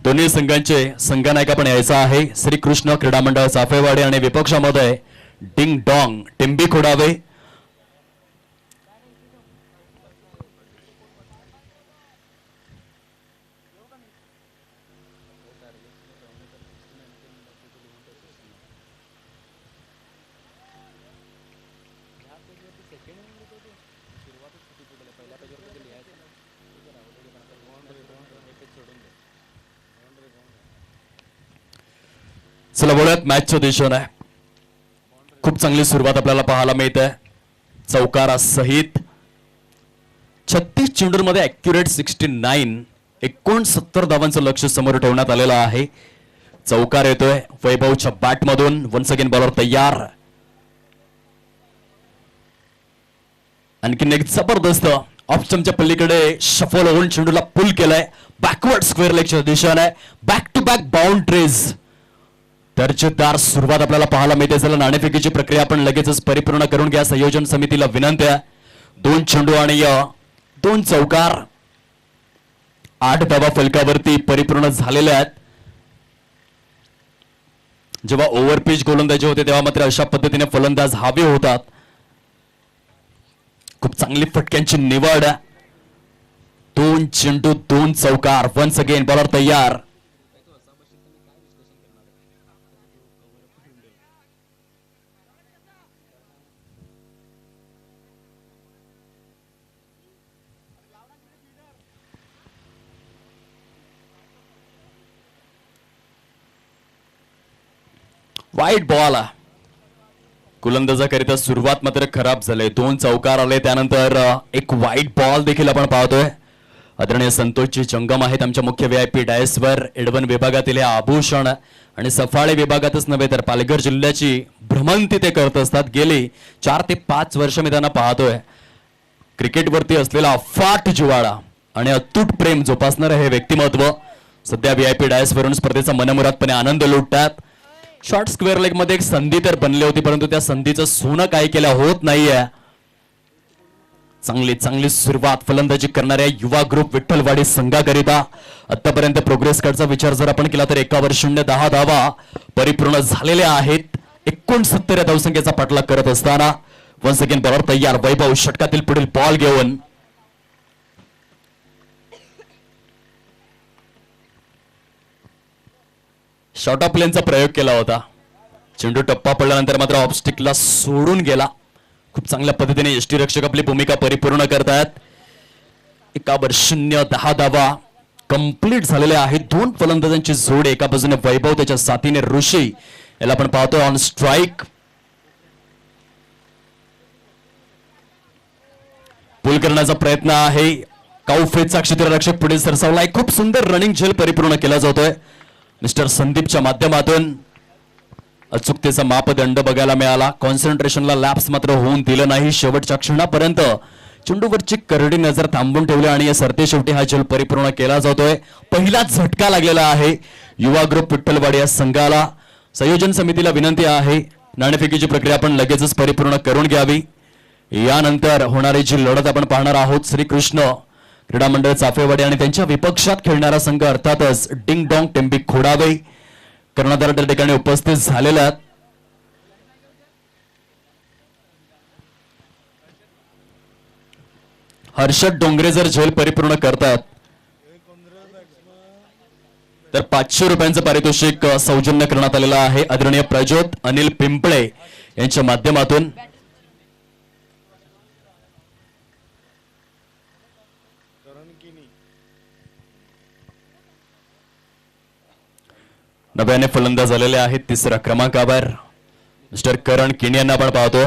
दोन्ही संघांचे संघनायक आपण यायचा आहे. श्रीकृष्ण क्रीडा मंडळ चाफेवाडी आणि विपक्षामध्ये डिंग डॉंग टिंबी खोडावे. चला बोलूयात मॅचच्या दिशेने. खूप चांगली सुरुवात आपल्याला पाहायला मिळते. चौकारा सहित 36 चेंडूंमध्ये अॅक्युरेट 69 धावांचं लक्ष समोर ठेवण्यात आलेलं आहे. चौकार येतोय वैभवच्या बॅट मधून. वन्स अगेन बॉलर तयार. आणखीन एक जबरदस्त ऑप्शनच्या पलीकडे शफल होऊन चेंडूला पुल केलाय बॅकवर्ड स्क्वेअर लेगच्या दिशेने. Back to back boundaries. दर्जेदार सुरुवात आपल्याला पाहायला मिळते. चला नाणेफेकीची प्रक्रिया आपण लगेचच परिपूर्ण करून घ्या. संयोजन समितीला विनंती आहे. 2 चेंडू आणि 2 चौकार. 8 धावा फलकावरती परिपूर्ण झालेल्या आहेत. जेव्हा ओव्हरपिच गोलंदाजी होते तेव्हा मात्र अशा पद्धतीने फलंदाज हवे होतात. खूप चांगली फटक्यांची निवड. 2 चेंडू 2 चौकार. वन्स अगेन बॉलर तयार. वाईट बॉल. गोलंदाजाकरिता सुरुवात मात्र खराब झाले. 2 चौकार आले. त्यानंतर एक वाईट बॉल देखील आपण पाहतोय. आदरणीय संतोषजी जंगम आहेत आमच्या मुख्य VIP डायसवर. एडवन विभागातील हे आभूषण आणि सफाळे विभागातच नव्हे तर पालघर जिल्ह्याची भ्रमंती ते करत असतात. गेली 4 ते 5 वर्ष मी त्यांना पाहतोय. क्रिकेटवरती असलेला अफाट जिव्हाळा आणि अतूट प्रेम जोपासणारं हे व्यक्तिमत्व सध्या VIP डायसवरून स्पर्धेचा मनमुरादपणे आनंद लुटतात. शॉर्ट स्क्वेअर लेग मध्ये एक संधी तर बनली होती परंतु त्या संधीचं सोनं काही केलं होत नाहीये. चांगली सुरुवात फलंदाजी करणाऱ्या युवा ग्रुप विठ्ठलवाडी संघाकरिता. आतापर्यंत प्रोग्रेस कार्डचा विचार जर आपण केला तर 1/0 धावा परिपूर्ण झालेल्या आहेत. 69 या धावसंख्येचा पाठलाग करत असताना वन्स अगेन बॉलर तयार. वैभव षटकातील पुढील बॉल घेऊन शॉर्ट ऑफ लेनचा प्रयोग केला होता. चेंडू टप्पा पडल्यानंतर मात्र ऑफस्टिकला सोडून गेला. खूप चांगल्या पद्धतीने यष्टीरक्षक आपली भूमिका परिपूर्ण करतायत. 1/0 10 धावा कंप्लीट झालेले आहेत. 2 फलंदाजांची जोड, एका बाजूने वैभव, त्याच्या साथीने ऋषी, याला आपण पाहतोय ऑन स्ट्राईक. पुल करण्याचा प्रयत्न आहे. काउफेचा क्षेत्ररक्षक पुढे सरसावलाय. खूप सुंदर रनिंग झेल परिपूर्ण केला जातोय मिस्टर संदीपच्या माध्यमातून. अचूकतेचा मापदंड बघायला मिळाला. कॉन्सन्ट्रेशनला लॅप्स मात्र होऊन दिलं नाही. शेवटच्या क्षणापर्यंत चेंडूवरची करडी नजर थांबून ठेवली आणि या सरते शेवटी हा झेल परिपूर्ण केला जातोय. पहिला झटका लागलेला आहे युवा ग्रुप विठ्ठलवाडी या संघाला. संयोजन समितीला विनंती आहे नाणेफेकीची प्रक्रिया आपण लगेचच परिपूर्ण करून घ्यावी. यानंतर होणारी जी लढत आपण पाहणार आहोत श्रीकृष्ण क्रीडा मंडळ चाफेवाडी आणि त्यांच्या विपक्षात खेळणारा संघ अर्थातच डिंग डॉंग टेंबी खोडावे. कर्णधार त्या ठिकाणी उपस्थित झालेल्या हर्षद डोंगरे जर झेल परिपूर्ण करतात तर 500 रुपयांचं पारितोषिक सौजन्य करण्यात आलेलं आहे. आदरणीय प्रज्योत अनिल पिंपळे यांच्या माध्यमातून. नव्याने फलंदाज झालेले आहेत 3ऱ्या क्रमांकावर मिस्टर करण किनी यांना आपण पाहतोय.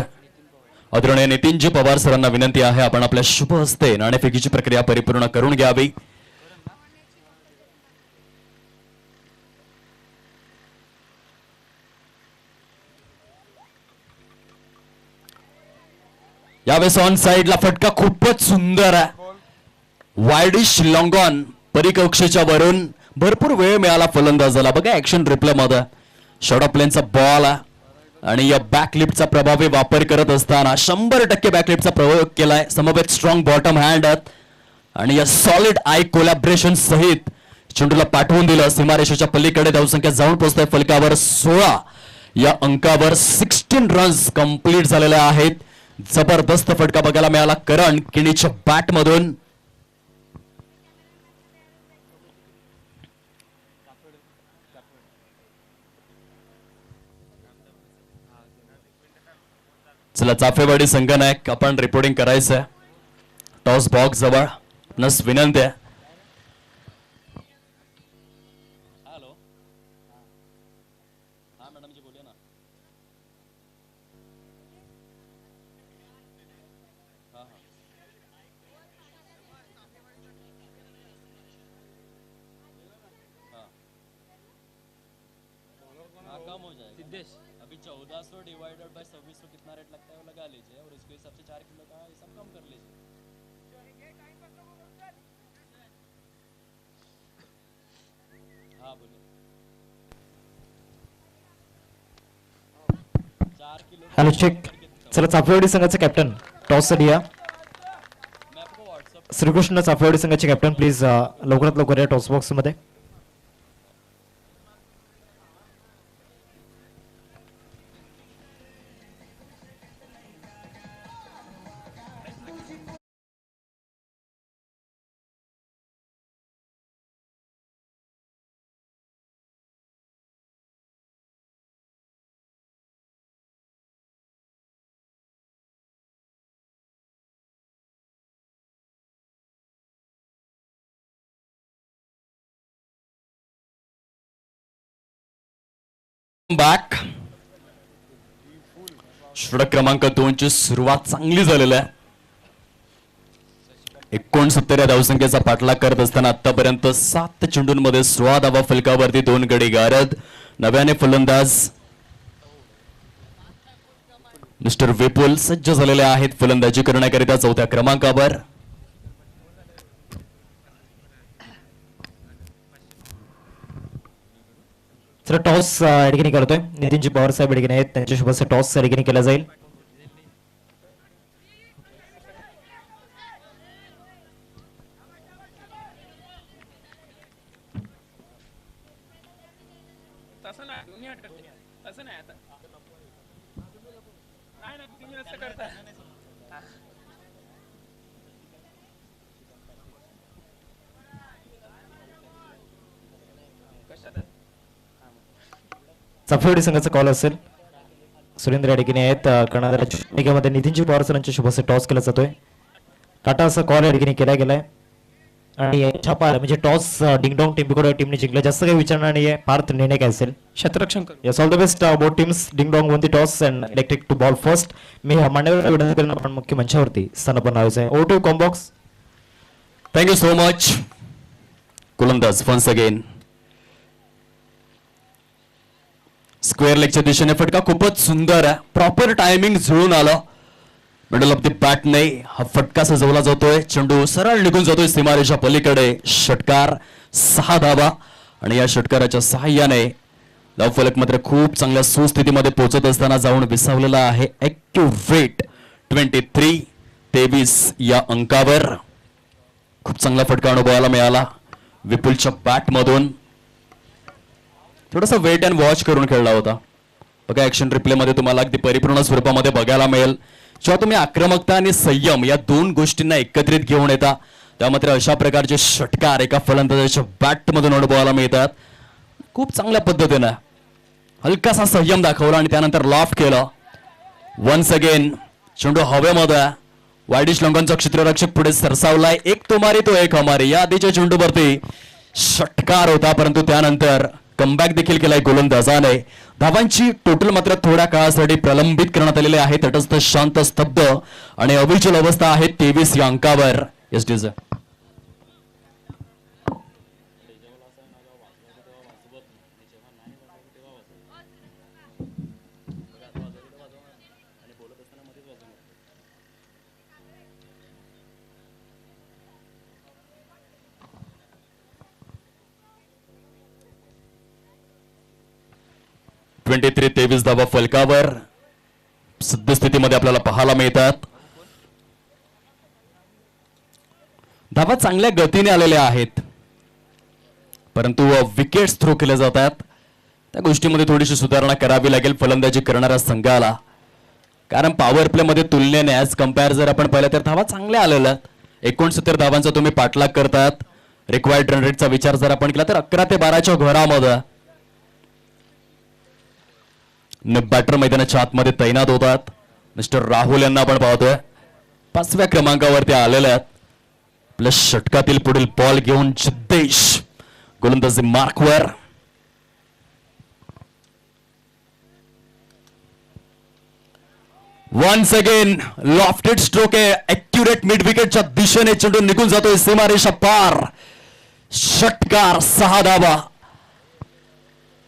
आदरणीय नितीनजी पवार सरांना विनंती आहे आपण आपल्या शुभ हस्ते नाणेफेकीची प्रक्रिया परिपूर्ण करून घ्यावी. यावेळेस ऑन साइडला फटका खूपच सुंदर आहे. वायडिश लॉंग ऑन परिकक्षेच्या वरून भरपूर वेळ मिळाला फलंदाजाला. बघा ऍक्शन रिप्ले मध्ये शॉर्ट ऑफ प्लेनचा बॉल आणि या बॅकलिफ्टचा प्रभावी वापर करत असताना 100% बॅकलिफ्टचा प्रयोग केलाय. समवेत स्ट्रॉंग बॉटम हँड आणि या सॉलिड आय कोलॅबरेशन सहित चेंडूला पाठवून दिलं. सीमारेषेच्या पलीकडे धावसंख्या जाऊन पोहोचते फलकावर 16. या अंकावर 16 रन्स कंप्लीट झालेल्या आहेत. जबरदस्त फटका बघायला मिळाला करण किणीच्या बॅट मधून. चला चाफेवाडी संघनायक आपण रिपोर्टिंग करायचंय टॉस बॉक्स जवळ. नस विनंती आहे. हॅलो हां मॅडम जी बोलिए ना. हाँ हाँ हाँ कम हो जाएगा सिद्धेश. अभी 1400 डिवाइडेड बाय 2600 कितना रेट लगता है वो लगा लीजिए और उसके हिसाब से 4 किलो का हिसाब कम कर लीजिए. हाँ बोलिए 4 किलो हॅलो चेक. चला चाफेवाडी संघाचे कॅप्टन टॉस साठी या. मैं आपको व्हाट्सअप श्रीकृष्ण चाफेवाडी संघाचे कॅप्टन प्लीज लवकरात लवकर या टॉस बॉक्स मध्ये. बॅक. षटक क्रमांक 2 ची सुरुवात चांगली झालेली आहे. 69 या धावसंख्येचा पाठलाग करत असताना आतापर्यंत 7 चेंडूंमध्ये 16 धावा फलकावरती 2 गडी गारद. नव्याने फलंदाज मिस्टर विपुल सज्ज झालेले आहेत फलंदाजी करण्याकरिता 4थ्या क्रमांकावर. चला टॉस या ठिकाणी करतोय नितीनजी पवार साहेब या ठिकाणी आहेत. त्यांच्या शुभ हस्ते टॉस या ठिकाणी केला जाईल. तसं नाही तुम्ही हटकत तसं नाही आता नाही ना तुम्ही असं करता. कशात चाफेवाडी संघाचा कॉल असेल. सुरेंद्र या ठिकाणी आहेत. कर्णधाराच्या भूमिकेमध्ये नितीनजी पवार सरांच्या शुभ हस्ते टॉस केला जातोय. टाटा असा कॉल या ठिकाणी केला गेलाय. आणि छापाला म्हणजे टॉस डिंगडॉंग टीमने जिंकलं. जास्त काही विचारणार नाहीये. पार्थ, निर्णय काय असेल? क्षेत्ररक्षण करू. Yes, all the best. Both teams ding dong won the toss and elected to ball first. मी मांडव्यावर विनंती करेन आपण मुख्य मंचावरती स्थानापन्न व्हायचं आहे. Over to you, Combox. Thank you so much. गोलंदाज वन्स अगेन स्क्वेअर लेगच्या दिशेने फटका खूपच सुंदर आहे. प्रॉपर टायमिंग जुळून आलं. मिडल ऑफ द बॅटने हा फटका सजवला जातोय. चेंडू सरळ निघून जातोय सीमारेषा पलीकडे. षटकार 6 धावा आणि या षटकाराच्या सहाय्याने धावफलक मात्र खूप चांगल्या सुस्थितीमध्ये पोहोचत असताना जाऊन विसावलेला आहे. ॲक्युरेट 23 या अंकावर. खूप चांगला फटका अनुभवायला मिळाला विपुलच्या बॅटमधून. थोडासा वेट अँड वॉच करून खेळला होता. बघा ऍक्शन रिप्ले मध्ये तुम्हाला अगदी परिपूर्ण स्वरूपामध्ये बघायला मिळेल. जेव्हा तुम्ही आक्रमकता आणि संयम या दोन गोष्टींना एकत्रित घेऊन येता तेव्हा मात्र अशा प्रकारचे षटकार एका फलंदाजाच्या बॅटमधून अनुभवायला मिळतात. खूप चांगल्या पद्धतीनं हलकासा संयम दाखवला आणि त्यानंतर लॉफ्ट केलं. वन्स अगेन चेंडू हवेमध्ये. वायडिश लंगनचा क्षेत्ररक्षक पुढे सरसावलाय. एक तुम्हारी तो एक हमारी या आधीच्या चेंडूवरती षटकार होता परंतु त्यानंतर कमबॅक देखील केलाय गोलंदाजाने. धावांची टोटल मात्र थोड्या काळासाठी प्रलंबित करण्यात आलेले आहे. तटस्थ शांत स्तब्ध आणि अविचल अवस्था आहे 23 या अंकावर. येस डीज (23) धावा फलकावर सद्यस्थितीमध्ये आपल्याला पाहायला मिळतात. धावा चांगल्या गतीने आलेल्या आहेत परंतु विकेट्स थ्रो केले जातात. त्या गोष्टीमध्ये थोडीशी सुधारणा करावी लागेल फलंदाजी करणाऱ्या संघाला. कारण पॉवर प्ले मध्ये तुलनेने ॲज कम्पेअर जर आपण पाहिलं तर धावा चांगल्या आलेल्या. 69 धावांचा तुम्ही पाठलाग करतात. रिक्वायर्ड रन रेटचा विचार जर आपण केला तर 11 ते 12च्या घरामध्ये बॅटर मैदानाच्या आतमध्ये तैनात होतात. मिस्टर राहुल यांना आपण पाहतोय 5व्या क्रमांकावरती आलेले आहेत. प्लस षटकातील पुढील बॉल घेऊन जिद्देश गोलंदाजी मार्कवर. वन्स अगेन लॉफ्टेड स्ट्रोक आहे. ॲक्युरेट मिड विकेटच्या दिशेने चेंडू निघून जातोय सीमारेषा पार. षटकार 6 धावा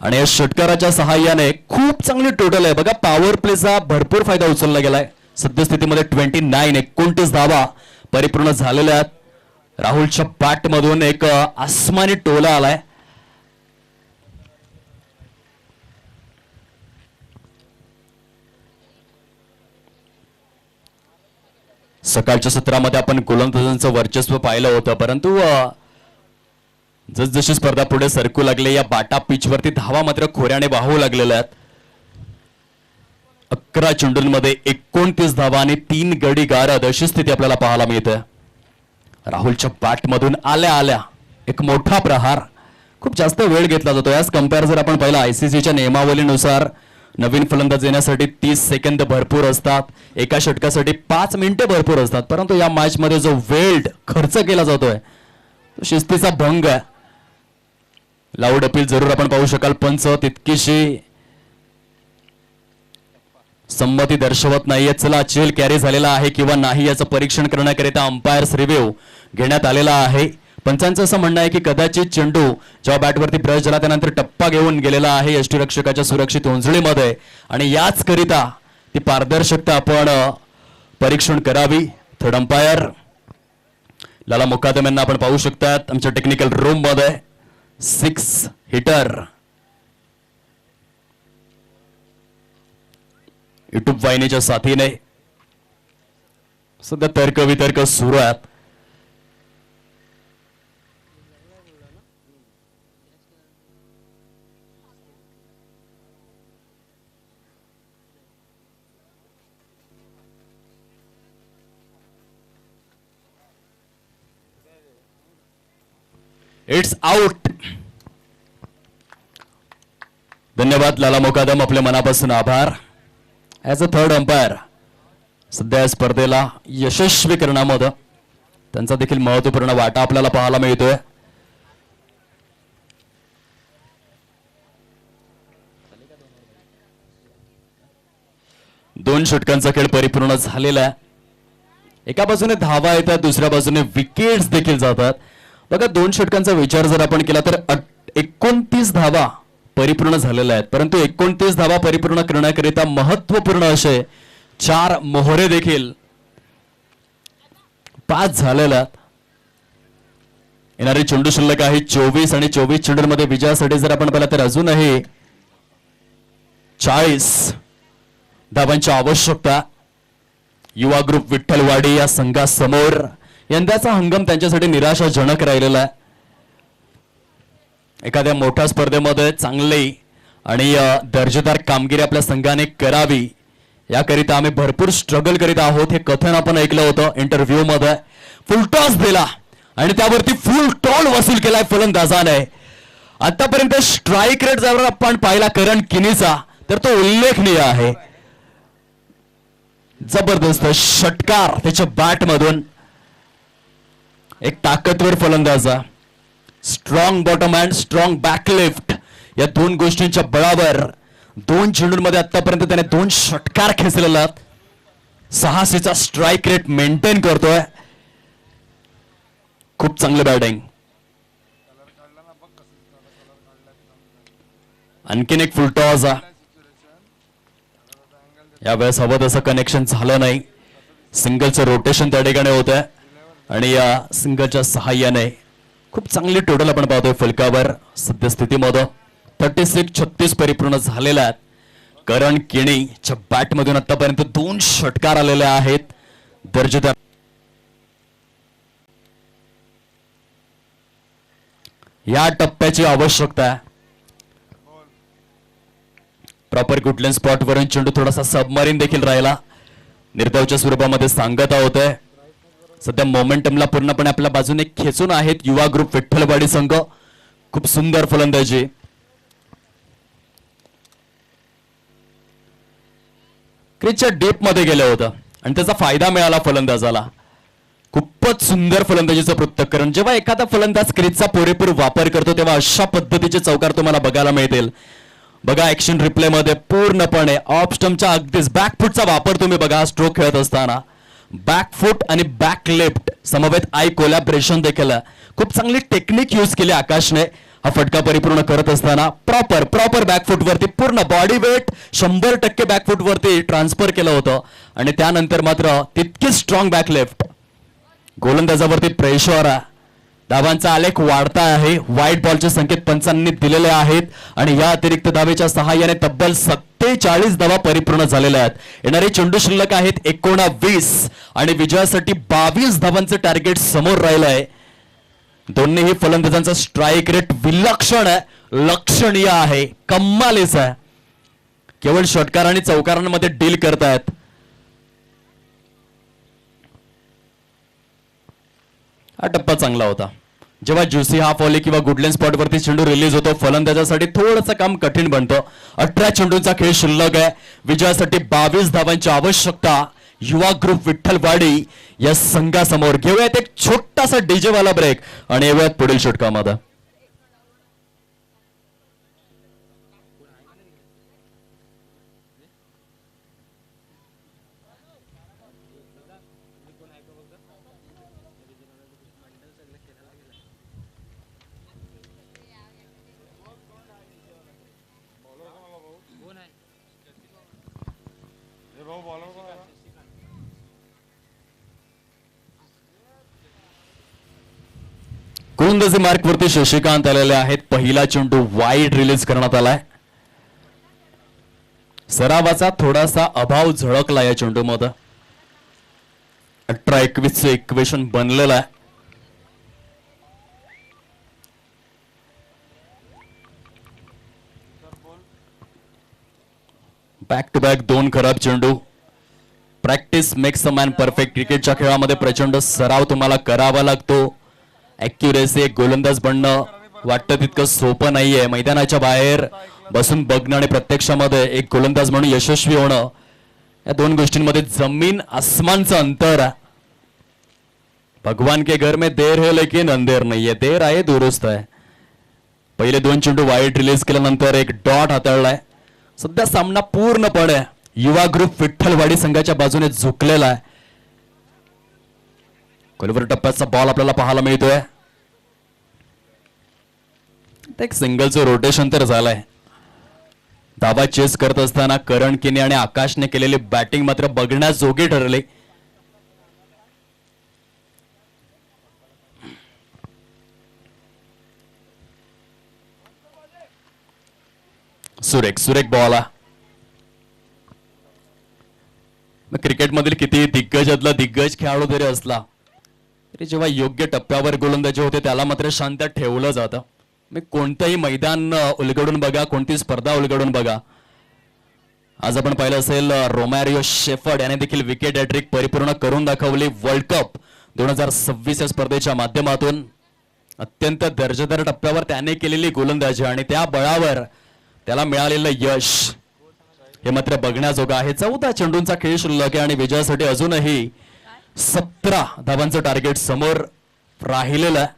आणि या षटकाराच्या सहाय्याने खूप चांगली टोटल आहे. बघा पॉवर प्लेचा भरपूर फायदा उचलला गेलाय. सद्यस्थितीमध्ये 29 धावा परिपूर्ण झालेल्या आहेत. राहुलच्या बॅटमधून एक आसमानी टोला आलाय. सकाळच्या सत्रामध्ये आपण गोलंदाजांचं वर्चस्व पाहिलं होतं परंतु जसजशी स्पर्धा पुढे सरकू लागले या बाटा पिच वरती धावा मात्र खोऱ्याने वाहू लागलेल्या आहेत. 11 चेंडूंमध्ये 29 धावा आणि 3 गडी गारद अशी स्थिती आपल्याला पाहायला मिळते. राहुलच्या बॅटमधून आल्या एक मोठा प्रहार. खूप जास्त वेळ घेतला जातो. याच कम्पेअर जर आपण पाहिलं आयसीसीच्या नियमावलीनुसार नवीन फलंदाज येण्यासाठी 30 सेकंद भरपूर असतात. एका षटकासाठी 5 मिनिटे भरपूर असतात परंतु या मॅच मध्ये जो वेळ खर्च केला जातोय तो शिस्तीचा भंग आहे. लाऊड अपील जरूर आपण पाहू शकाल. पंच तितकीशी संमती दर्शवत नाहीये. चला चेल कॅरी झालेला आहे किंवा नाही याचं परीक्षण करण्याकरिता अंपायर्स रिव्ह्यू घेण्यात आलेला आहे. पंचांचं असं म्हणणं आहे की कदाचित चेंडू जेव्हा बॅटवरती ब्रश झाला त्यानंतर टप्पा घेऊन गेलेला आहे यष्टीरक्षकाच्या सुरक्षित उंजळीमध्ये आणि याच करिता ती पारदर्शकता आपण परीक्षण करावी. थर्ड अंपायर लाला मुकादम यांना आपण पाहू शकतात आमच्या टेक्निकल रूम मध्ये. 6 हिटर युट्यूब वाहिनीच्या साथीने सध्या तर्क वितर्क सुरू आहेत. It's out. धन्यवाद लाला मुकादम, आपल्या मनापासून आभार. ॲज अ थर्ड अंपायर सध्या स्पर्धेला यशस्वी करण्यामध्ये त्यांचा देखील महत्वपूर्ण वाटा आपल्याला पाहायला मिळतोय. दोन षटकांचा खेळ परिपूर्ण झालेला आहे. एका बाजूने धावा येतात, दुसऱ्या बाजूने विकेट्स देखील जातात. बघा, दोन षटकांचा विचार जर आपण केला तर 29 धावा परिपूर्ण झालेल्या आहेत, परंतु 29 धावा परिपूर्ण करण्याकरिता महत्वपूर्ण असे 4 मोहरे देखील पास झालेल्या. येणारी चेंडू शिल्लक आहे 24 आणि 24 चेंडूंमध्ये विजयासाठी जर आपण पाहिलं तर अजूनही 40 धावांची आवश्यकता. युवा ग्रुप विठ्ठलवाडी या संघासमोर यंदाचा हंगाम त्यांच्यासाठी निराशाजनक राहिलेला आहे. एखाद्या मोठ्या स्पर्धेमध्ये चांगली आणि दर्जेदार कामगिरी आपल्या संघाने करावी याकरिता आम्ही भरपूर स्ट्रगल करीत आहोत. हे कथन आपण ऐकलं होतं इंटरव्ह्यू मध्ये. फुल टॉस दिला आणि त्यावरती फुल टॉल वसूल केलाय फलंदाजाने. आतापर्यंत स्ट्राईक रेट जर आपण पाहिला करण किनीचा तर तो उल्लेखनीय आहे. जबरदस्त षटकार त्याच्या बॅट मधून. एक ताकदवर फलंदाजा, स्ट्रॉंग बॉटम हँड, स्ट्रॉंग बॅकलिफ्ट या दोन गोष्टींच्या बळावर 2 चेंडूंमध्ये आतापर्यंत त्याने 2 षटकार खेचलेला. 86चा स्ट्राईक रेट मेंटेन करतोय. खूप चांगलं बॅटिंग. आणखीन एक फुलटॉस. यावेळेस हवं तसं कनेक्शन झालं नाही. सिंगलचं रोटेशन त्या ठिकाणी होत आहे आणि या सिंगलच्या सहाय्याने खूप चांगली टोटल आपण पाहतोय फलकावर सद्यस्थितीमध्ये. 36-36 परिपूर्ण झालेल्या आहेत. करण किणीच्या बॅटमधून आतापर्यंत 2 षटकार आलेले आहेत. दर्जेदार या टप्प्याची आवश्यकता आहे. प्रॉपर गुडलँड स्पॉट वरून चेंडू थोडासा सबमरीन देखील राहिला. निर्धावच्या स्वरूपामध्ये सांगता होतंय. सध्या मोमेंटमला पूर्णपणे आपल्या बाजूने खेचून आहेत युवा ग्रुप विठ्ठलवाडी संघ. खूप सुंदर फलंदाजी. क्रिजच्या डीप मध्ये गेलं होतं आणि त्याचा फायदा मिळाला फलंदाजाला. खूपच सुंदर फलंदाजीचं पृथक्करण. जेव्हा एखादा फलंदाज क्रिजचा पुरेपूर वापर करतो तेव्हा अशा पद्धतीचे चौकार तुम्हाला बघायला मिळतील. बघा, ऍक्शन रिप्ले मध्ये पूर्णपणे ऑफ स्टंपच्या अगदीच बॅकफुटचा वापर तुम्ही बघा. स्ट्रोक खेळत असताना बॅकफुट आणि बॅक लेफ्ट समवेत आय कोलॅबरेशन देखील खूप चांगली टेक्निक यूज केली आकाशने. हा फटका परिपूर्ण करत असताना प्रॉपर बॅकफुट वरती पूर्ण बॉडी वेट 100% बॅकफुट वरती ट्रान्सफर केलं होतं आणि त्यानंतर मात्र तितकी स्ट्रॉंग बॅक लेफ्ट. गोलंदाजावरती प्रेशर. धावांचा आलेख वाढता आहे. व्हाईट बॉलचे संकेत पंचांनी दिलेले आहेत आणि या अतिरिक्त धावेच्या सहाय्याने तब्बल 47 धावा परिपूर्ण झालेल्या आहेत. येणारे चेंडू शिल्लक आहेत 19 आणि विजयासाठी 22 धावांचं टार्गेट समोर राहिलं आहे. दोन्हीही फलंदाजांचा स्ट्राईक रेट विलक्षण आहे, लक्षणीय आहे, कमालीचा आहे. केवळ षटकार आणि चौकारांमध्ये डील करतायत. हा टप्पा चांगला होता. जेव्हा ज्युसी हाफ वॉली किंवा गुडलँड स्पॉट वरती चेंडू रिलीज होतो फलंदाजासाठी थोडंसं काम कठीण बनतं. 18 चेंडूंचा खेळ शिल्लक आहे. विजयासाठी 22 धावांची आवश्यकता युवा ग्रुप विठ्ठलवाडी या संघासमोर. घेऊयात एक छोटासा डीजे वाला ब्रेक आणि येऊयात पुढील षटकामध्ये. गोलंदाजी मार्क वरती शशिकांत आलेले आहेत. पहिला चेंडू वाईड रिलीज करण्यात आलाय. सरावाचा थोडासा अभाव झळकला या चेंडूमध्ये. 18-21 चे इक्वेशन बनलेलं आहे. बॅक टू बॅक 2 खराब चेंडू. Practice makes a man perfect. क्रिकेटच्या खेळामध्ये प्रचंड सराव तुम्हाला करावा लागतो. ऍक्युरेसी एक गोलंदाज बनणं वाटतं तितकं सोपं नाहीये. मैदानाच्या बाहेर बसून बघणं आणि प्रत्यक्षामध्ये एक गोलंदाज म्हणून यशस्वी होणं या दोन गोष्टींमध्ये जमीन आसमानचं अंतर आहे. भगवान के घर में देर है लेकिन अंधेर नहीं है. देर आहे दुरुस्त आहे. पहिले 2 चेंडू वाईट रिलीज केल्यानंतर एक डॉट हाताळलाय. सध्या सामना पूर्णपणे युवा ग्रुप विठ्ठलवाडी संघाच्या बाजूने झुकलेला आहे. खोलवर टप्प्याचा बॉल आपल्याला पाहायला मिळतोय. एक सिंगलचं रोटेशन तर झालंय. धावा चेस करत असताना करण किने आणि आकाशने केलेली बॅटिंग मात्र बघण्याजोगी ठरली. सुरेख सुरेख बॉल. क्रिकेटमधील किती दिग्गजातला दिग्गज खेळाडू जरी असला तरी जेव्हा योग्य टप्प्यावर गोलंदाजी होते त्याला मात्र शांत ठेवलं जातं. कोणतंही मैदान उलगडून बघा, कोणती स्पर्धा उलगडून बघा. आज आपण पाहिलं असेल रोमॅरिओ शेफर्ड याने देखील विकेट हॅट्रिक परिपूर्ण करून दाखवली. वर्ल्ड कप 2026 या स्पर्धेच्या माध्यमातून अत्यंत दर्जेदार टप्प्यावर त्याने केलेली गोलंदाजी आणि त्या बळावर त्याला मिळालेलं यश हे मात्र बघण्याजोगं आहे. 14 चेंडूंचा खेळ शिल्लक आहे आणि विजयासाठी अजूनही 17 धावांचं टार्गेट समोर राहिलेलं आहे.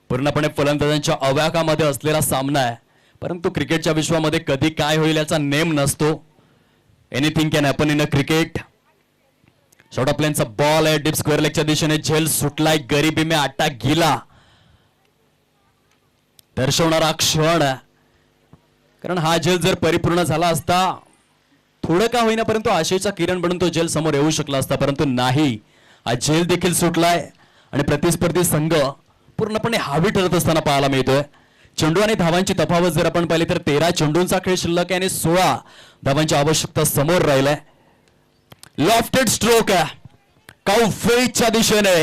पूर्णपणे फलंदाजांच्या अव्याकामध्ये असलेला सामना आहे. परंतु क्रिकेटच्या विश्वामध्ये कधी काय होईल याचा नेम नसतो. Anything can happen in a cricket. Short of लेनचा बॉल आहे डीप स्क्वेअर लेगच्या दिशेने. झेल सुटलाय. गरिबी में आटा गिला दर्शवणारा क्षण आहे. कारण हा झेल जर परिपूर्ण झाला असता थोडं का होईना परंतु आशेचा किरण बनून तो झेल समोर येऊ शकला असता. परंतु नाही, हा झेल देखील सुटलाय आणि प्रतिस्पर्धी संघ पूर्णपणे हावी ठरत असताना पाहायला मिळतोय. चेंडू आणि धावांची तफावत जर आपण पाहिली तर 13 चेंडूंचा खेळ शिल्लक आहे आणि 16 धावांची आवश्यकता समोर राहिलाय. लॉफ्टेड स्ट्रोक आहे काउफेच्या दिशेने.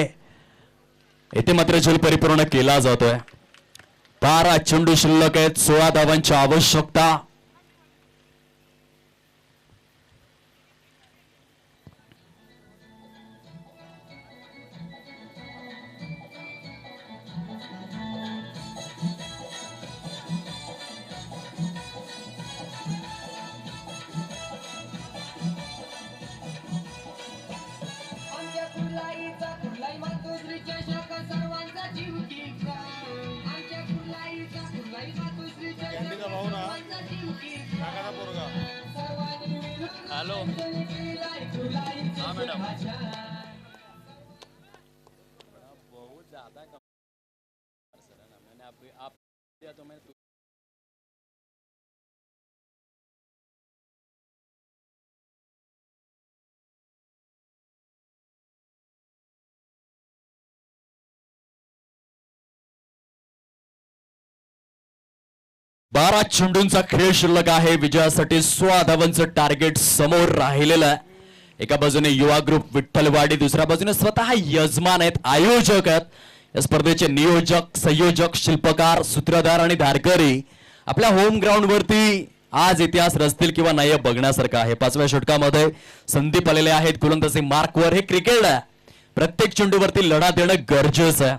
येथे मात्र झेल परिपूर्ण केला जातोय. 12 चेंडू शिल्लक आहेत. 16 धावांची आवश्यकता. कॅन्डीचा भाऊ ना काकाचा पोरगा. हेलो हाँ मैडम. बहुत ज्यादा कम सर है ना. मैंने आप दिया तो मैंने 12 चेंडूंचा खेळ शिल्लक आहे. विजयासाठी 16 धावांचं टार्गेट समोर राहिलेलं आहे. एका बाजूने युवा ग्रुप विठ्ठलवाडी, दुसऱ्या बाजूने स्वतः यजमान आहेत, आयोजक आहेत. या स्पर्धेचे नियोजक, संयोजक, शिल्पकार, सूत्रधार आणि धारकरी आपल्या होम ग्राउंड वरती आज इतिहास रचतील किंवा नाही बघण्यासारखं आहे. 5व्या षटकामध्ये संदीप आलेले आहेत गोलंदाजी मार्कवर. हे क्रिकेट आहे, प्रत्येक चेंडूवरती लढा देणं गरजेचं आहे.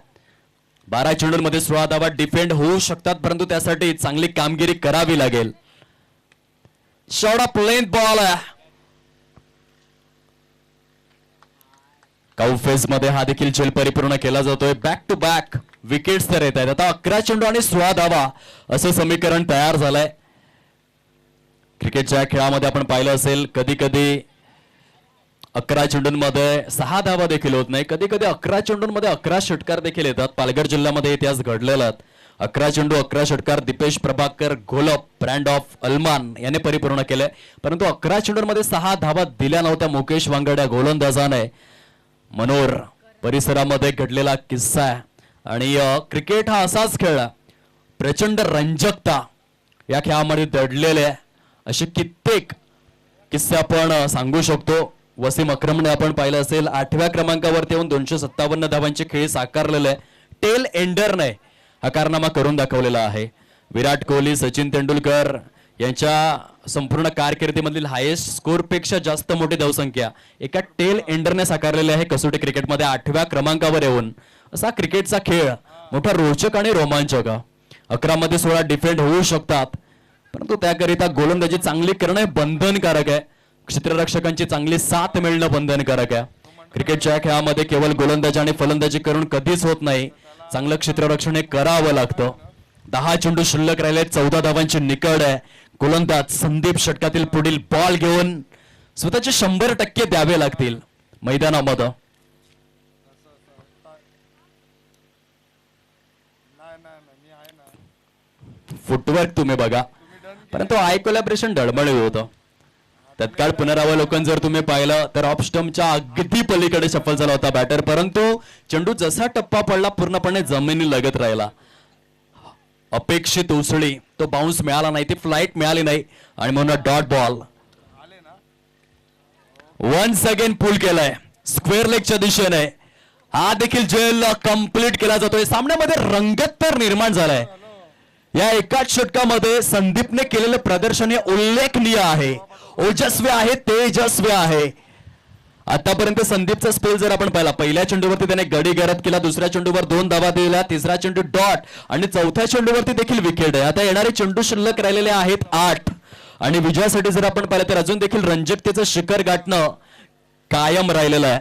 12 चेंडूंमध्ये 16 धावा डिफेंड होऊ शकतात, परंतु त्यासाठी चांगली कामगिरी करावी लागेल. शॉर्ट ऑफ लेंथ बॉल आहे. काउफेस मध्ये हा देखील झेल परिपूर्ण केला जातोय. बॅक टू बॅक विकेट्स तर येत आहेत. आता 11 चेंडू आणि 16 धावा असं समीकरण तयार झालंय. क्रिकेटच्या खेळामध्ये आपण पाहिलं असेल कधी कधी 11 चेंडूंमध्ये 6 धावा देखील होत नाही. कधी कधी 11 चेंडूंमध्ये 11 षटकार देखील येतात. पालघर जिल्ह्यामध्ये इतिहास घडलेला. 11 चेंडू 11 षटकार दीपेश प्रभाकर घोलप ब्रँड ऑफ अल्मान याने परिपूर्ण केले. परंतु 11 चेंडूंमध्ये 6 धावा दिल्या नव्हत्या मुकेश वांगड्या गोलंदाजाने. मनोर परिसरामध्ये घडलेला किस्सा आहे. आणि क्रिकेट हा असाच खेळ आहे. प्रचंड रंजकता या खेळामध्ये दडलेले आहे. असे कित्येक किस्से आपण सांगू शकतो. वसीम अक्रमने आपण पाहिलं असेल 8व्या क्रमांकावरती येऊन 257 धावांचे खेळ साकारलेले. टेल एंडरने हा कारनामा करून दाखवलेला आहे. विराट कोहली, सचिन तेंडुलकर यांच्या संपूर्ण कारकिर्दीमधील हायेस्ट स्कोर पेक्षा जास्त मोठी धावसंख्या एका टेल एंडरने साकारलेली आहे. कसोटी क्रिकेटमध्ये 8व्या क्रमांकावर येऊन असा क्रिकेटचा खेळ मोठा रोचक आणि रोमांचक. 11 मध्ये 16 डिफेंड होऊ शकतात, परंतु त्याकरिता गोलंदाजी चांगली करणं बंधनकारक आहे. क्षेत्ररक्षकांची चांगली साथ मिळणं बंधनकारक आहे. क्रिकेटच्या खेळामध्ये केवळ गोलंदाजी आणि फलंदाजी करून कधीच होत नाही, चांगलं क्षेत्ररक्षण हे करावं लागतं. 10 चेंडू शिल्लक राहिले, 14 धावांची निकड आहे. गोलंदाज संदीप षटकातील पुढील बॉल घेऊन स्वतःचे 100% द्यावे लागतील मैदानामध्ये. मी आहे ना. फुटवर्क तुम्ही बघा, परंतु आय कोलॅबरेशन डळमळीत होतं. तत्काळ पुनरावलोकन जर तुम्ही पाहिलं तर ऑफ स्टंपच्या अगदी पलीकडे सफल झाला होता बॅटर, परंतु चेंडू जसा टप्पा पडला पूर्णपणे जमिनी लगत राहिला. अपेक्षित उसळी तो बाउन्स मिळाला नाही, ती फ्लाईट मिळाली नाही आणि म्हणून डॉट बॉल. वन्स अगेन पुल केलाय स्क्वेअर लेगच्या दिशेने. हा देखील जेल कंप्लीट केला जातोय. सामन्यामध्ये रंगत तर निर्माण झालाय. या एकाच षटकामध्ये संदीपने केलेलं प्रदर्शन हे उल्लेखनीय आहे, ओजस्वी आहे, तेजस्वी आहे. आतापर्यंत संदीपचा स्पेल जर आपण पाहिला, पहिल्या चेंडूवरती त्याने गडी गरत केला, दुसऱ्या चेंडूवर 2 धावा दिल्या, तिसरा चेंडू डॉट आणि चौथ्या चेंडूवरती देखील विकेट आहे. आता येणारे चेंडू शिल्लक राहिलेले आहेत 8 आणि विजयासाठी जर आपण पाहिलं तर अजून देखील रंजकतेचं शिखर गाठणं कायम राहिलेलं आहे.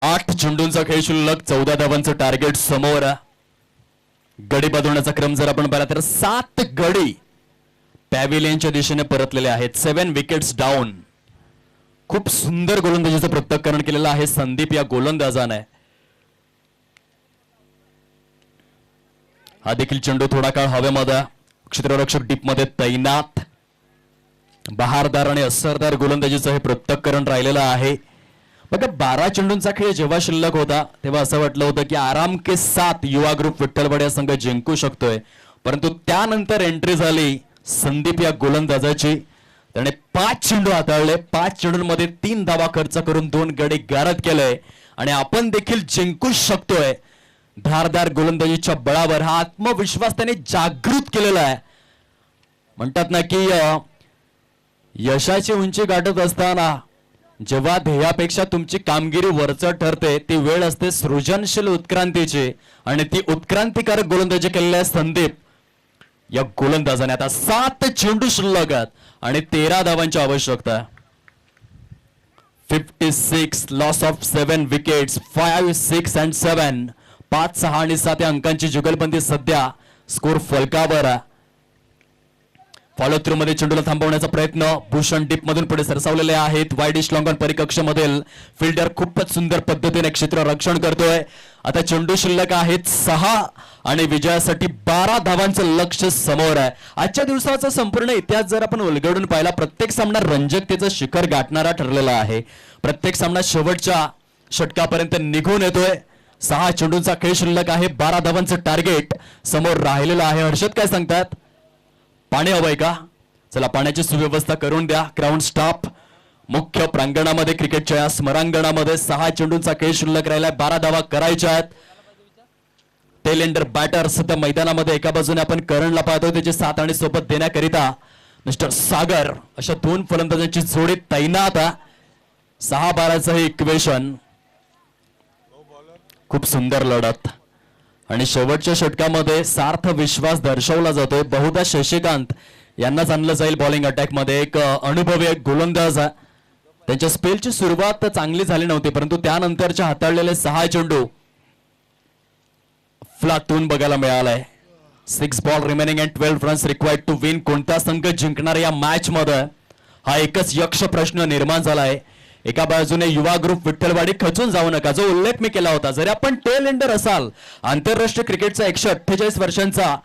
आठ चेंडूंचा खेळ शिल्लक, 14 धावांचं टार्गेट समोर. गडी बदलण्याचा क्रम जर आपण पाहिला तर 7 गडी पॅव्हिलियनच्या दिशेने परतलेले आहेत. 7 विकेट्स डाऊन. खूप सुंदर गोलंदाजीचं पृथक्करण केलेलं आहे संदीप या गोलंदाजाने. हा देखील चेंडू थोडा काळ हवेमध्ये, क्षेत्ररक्षक डीप मध्ये तैनात. बहारदार आणि असरदार गोलंदाजीचं हे पृथक्करण राहिलेलं आहे. बघा 12 चेंडूंचा खेळ जेव्हा शिल्लक होता तेव्हा असं वाटलं होतं की आराम के साथ युवा ग्रुप विठ्ठलवाडी या संघ जिंकू शकतोय, परंतु त्यानंतर एंट्री झाली संदीप या गोलंदाजाची. त्याने 5 चेंडू हाताळले, 5 चेंडूंमध्ये 3 धावा खर्च करून 2 गडी गारद केले आणि आपण देखील जिंकू शकतोय. धारदार गोलंदाजीच्या बळावर हा आत्मविश्वास त्याने जागृत केलेला आहे. म्हणतात ना की यशाची उंची गाठत असताना जेव्हा ध्येयापेक्षा तुमची कामगिरी वरचढ ठरते ती वेळ असते सृजनशील उत्क्रांतीची आणि ती उत्क्रांतिकारक गोलंदाजी केलेली आहे संदीप या गोलंदाजाने. आता 7 चेंडू शिल्लक आहेत आणि 13 धावांची आवश्यकता. 56 लॉस ऑफ 7 विकेट्स, 5, 6 and 7, 5, 6 आणि 7 या अंकांची जुगलबंदी सध्या स्कोर फलकावर. फॉलो थ्रू मध्ये चेंडूला थांबवण्याचा प्रयत्न, भूषण डीप मधून पुढे सरसावलेले आहेत. वाईड इश लॉंग ऑन परिकक्षामधील फिल्डर खूपच सुंदर पद्धतीने क्षेत्र रक्षण करतोय. आता चेंडू शिल्लक आहेत 6 आणि विजयासाठी 12 धावांचं लक्ष्य समोर आहे. आजच्या दिवसाचा संपूर्ण इतिहास जर आपण उलगडून पाहिला, प्रत्येक सामना रंजकतेचं शिखर गाठणारा ठरलेला आहे. प्रत्येक सामना शेवटच्या षटकापर्यंत निघून येतोय. 6 चेंडूंचा खेळ शिल्लक आहे, 12 धावांचं टार्गेट समोर राहिलेलं आहे. हर्षद काय सांगतात? पाणी हवंय का? चला पाण्याची सुव्यवस्था करून द्या. ग्राउंड स्टाफ मुख्य प्रांगणामध्ये, क्रिकेटच्या या स्मरांगणामध्ये 6 चेंडूंचा खेळ शिल्लक राहिलाय, 12 धावा करायच्या आहेत. टेलेंडर बॅटर सध्या मैदानामध्ये एका बाजूने आपण करणला पाहतो, त्याची साथ आणि सोबत देण्याकरिता मिस्टर सागर अशा 2 फलंदाजांची जोडी तैनात. 6-12चं हे इक्वेशन. खूप सुंदर लढत आणि शेवटच्या षटकामध्ये सार्थ विश्वास दर्शवला जातोय. बहुधा शशिकांत यांनाच आणलं जाईल बॉलिंग अटॅक मध्ये. एक अनुभवी एक गोलंदाज. त्यांच्या स्पेलची सुरुवात चांगली झाली नव्हती, परंतु त्यानंतरच्या हाताळलेले 6 चेंडू फ्लातून बघायला मिळालाय. 6 ball remaining and 12 runs required to win. कोणता संघ जिंकणार या मॅच मध्ये हा एकच यक्ष प्रश्न निर्माण झालाय. एका बाजूने युवा ग्रुप विठ्ठलवाडी खचून जाऊ नका, जो उल्लेख मी केला होता. जरी आपण टेल एंडर असाल, आंतरराष्ट्रीय क्रिकेटचा 148 वर्षांचा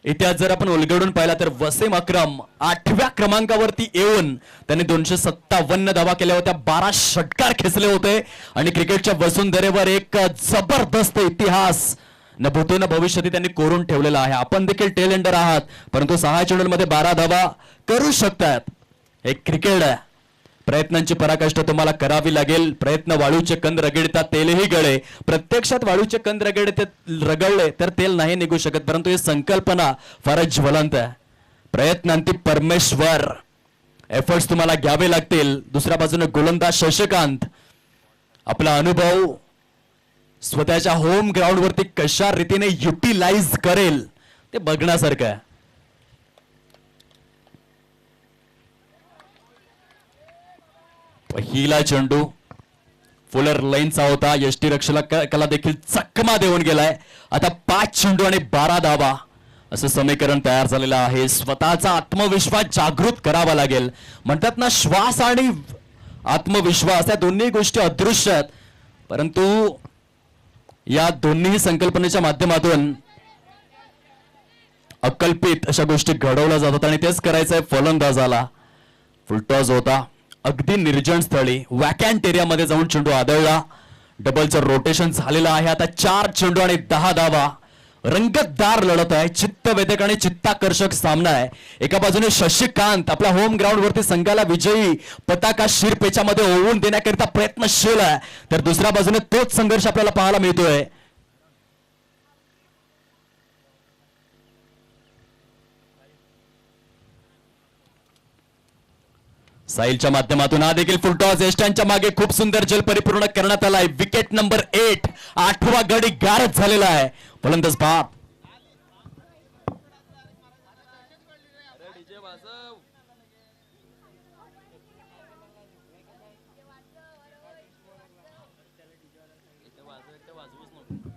इतिहास जर आपण उलगडून पाहिला तर वसीम अक्रम 8व्या क्रमांकावरती येऊन त्यांनी 257 धावा केल्या होत्या, 12 षटकार खेचले होते आणि क्रिकेटच्या वसुंधरेवर एक जबरदस्त इतिहास न भूतो न भविष्यात त्यांनी कोरून ठेवलेला आहे. आपण देखील टेल एंडर आहात, परंतु 6 चेंडूंमध्ये 12 धावा करू शकतात. एक क्रिकेट आहे. प्रयत्नांची पराकाष्ठा तुम्हाला करावी लागेल. प्रयत्न वाळूचे कंद रगडतात, तेलही गळे. प्रत्यक्षात वाळूचे कंद रगडले तर तेल नाही निघू शकत, परंतु ही संकल्पना फारच ज्वलंत आहे. प्रयत्नांती परमेश्वर. एफर्ट्स तुम्हाला घ्यावे लागतील. दुसऱ्या बाजूने गोलंदाज शशिकांत आपला अनुभव स्वतःच्या होम ग्राउंड वरती कशा रीतीने युटिलाइज करेल ते बघण्यासारखं आहे. पहिला चेंडू फुलर लाईनचा होता. यष्टीरक्षकाला देखील चकमा देऊन गेलाय. आता 5 चेंडू आणि 12 धावा असं समीकरण तयार झालेलं आहे. स्वतःचा आत्मविश्वास जागृत करावा लागेल. म्हणतात ना, श्वास आणि आत्मविश्वास या दोन्ही गोष्टी अदृश्य आहेत, परंतु या दोन्ही संकल्पनेच्या माध्यमातून अकल्पित अशा गोष्टी घडवल्या जातात आणि तेच करायचंय फलंदाजाला. फुलटॉस होता अगदी निर्जन स्थळी, वॅकॅन्ट एरियामध्ये जाऊन चेंडू आदळला. डबलचं रोटेशन झालेलं आहे. आता 4 चेंडू आणि 10 धावा. रंगतदार लढत आहे. चित्तवेधक आणि चित्ताकर्षक सामना आहे. एका बाजूने शशिकांत आपल्या होम ग्राउंड वरती संघाला विजयी पताका शिरपेचामध्ये ओवून देण्याकरिता प्रयत्नशील आहे, तर दुसऱ्या बाजूने तोच संघर्ष आपल्याला पाहायला मिळतोय. साहिलच्या माध्यमातून हा देखील फुलटॉस. यष्ट्यांच्या मागे खूप सुंदर जल परिपूर्ण करण्यात आलाय. विकेट नंबर 8, 8वा गडी गारद झालेला आहे. फलंदाज बाप डीजे वाजव. इथे वाजव, इथे वाजवूच नको.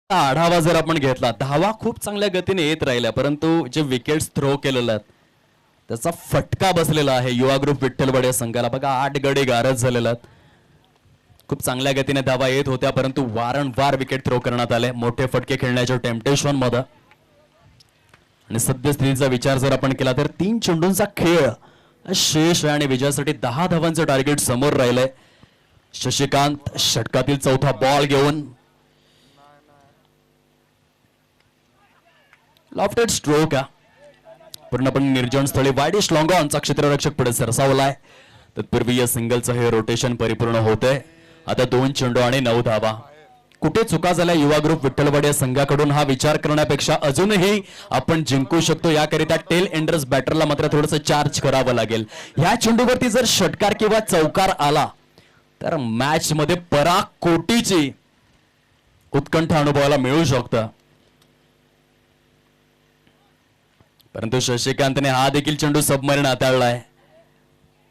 आढावा जर आपण घेतला, धावा खूप चांगल्या गतीने येत राहिल्या, परंतु जे विकेट्स थ्रो केलेले आहेत त्याचा फटका बसलेला आहे युवा ग्रुप विठ्ठलवाडी या संघाला. बघा 8 गडी गारद झालेले आहेत. खूप चांगल्या गतीने धावा येत होत्या, परंतु वारंवार विकेट थ्रो करण्यात आले मोठे फटके खेळण्याच्या टेम्पटेशन मध्ये. आणि सद्यस्थितीचा विचार जर आपण केला तर 3 चेंडूंचा खेळ शेष आहे आणि विजयासाठी 10 धावांचं टार्गेट समोर राहिलंय. शशिकांत षटकातील चौथा बॉल घेऊन लॉफ्टेड स्ट्रोक पूर्णपणे निर्जन स्थळी वाईडिश लॉंगॉनचा क्षेत्ररक्षक पुढे सरसावलाय. तत्पूर्वी या सिंगलचं हे रोटेशन परिपूर्ण होते. आता 2 चेंडू आणि 9 धावा. कुठे चुका झाल्या युवा ग्रुप विठ्ठलवाडी या संघाकडून हा विचार करण्यापेक्षा अजूनही आपण जिंकू शकतो याकरिता टेल एंडर्स बॅटरला मात्र थोडंसं चार्ज करावं लागेल. ह्या चेंडूवरती जर षटकार किंवा चौकार आला तर मॅच मध्ये पराकोटीची उत्कंठ अनुभवायला मिळू शकतं. परंतु शशिकांतने हा देखील चेंडू सबमरीन हाताळलाय.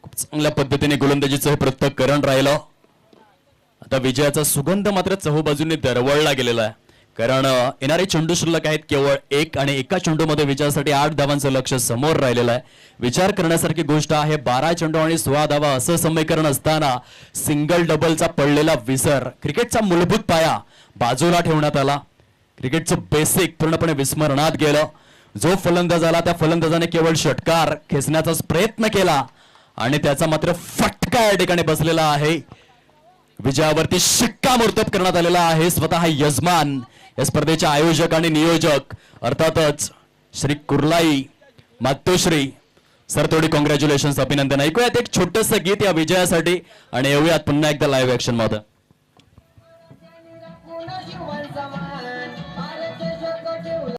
खूप चांगल्या पद्धतीने गोलंदाजीचं हे पृथक्करण राहिलं. आता विजयाचा सुगंध मात्र चहूबाजूने दरवळला गेलेला आहे, कारण येणारे चेंडू शिल्लक आहेत केवळ 1 आणि एका चेंडूमध्ये विजयासाठी 8 धावांचं लक्ष समोर राहिलेलं आहे. विचार करण्यासारखी गोष्ट आहे. 12 चेंडू आणि 16 धावा असं समीकरण असताना सिंगल डबलचा पडलेला विसर, क्रिकेटचा मूलभूत पाया बाजूला ठेवण्यात आला. क्रिकेटचं बेसिक पूर्णपणे विस्मरणात गेलं. जो फलंदाज आला त्या फलंदाजाने केवळ षटकार खेचण्याचा प्रयत्न केला आणि त्याचा मात्र फटका या ठिकाणी बसलेला आहे. विजयावरती शिक्कामोर्तब करण्यात आलेला आहे. स्वतः यजमान या स्पर्धेचे आयोजक आणि नियोजक अर्थातच श्री कुर्लाई मातोश्री सर, थोडी कॉंग्रॅच्युलेशन, अभिनंदन. ऐकूयात एक छोटंसं गीत या विजयासाठी आणि येऊयात पुन्हा एकदा लाईव्ह ऍक्शन मध्ये.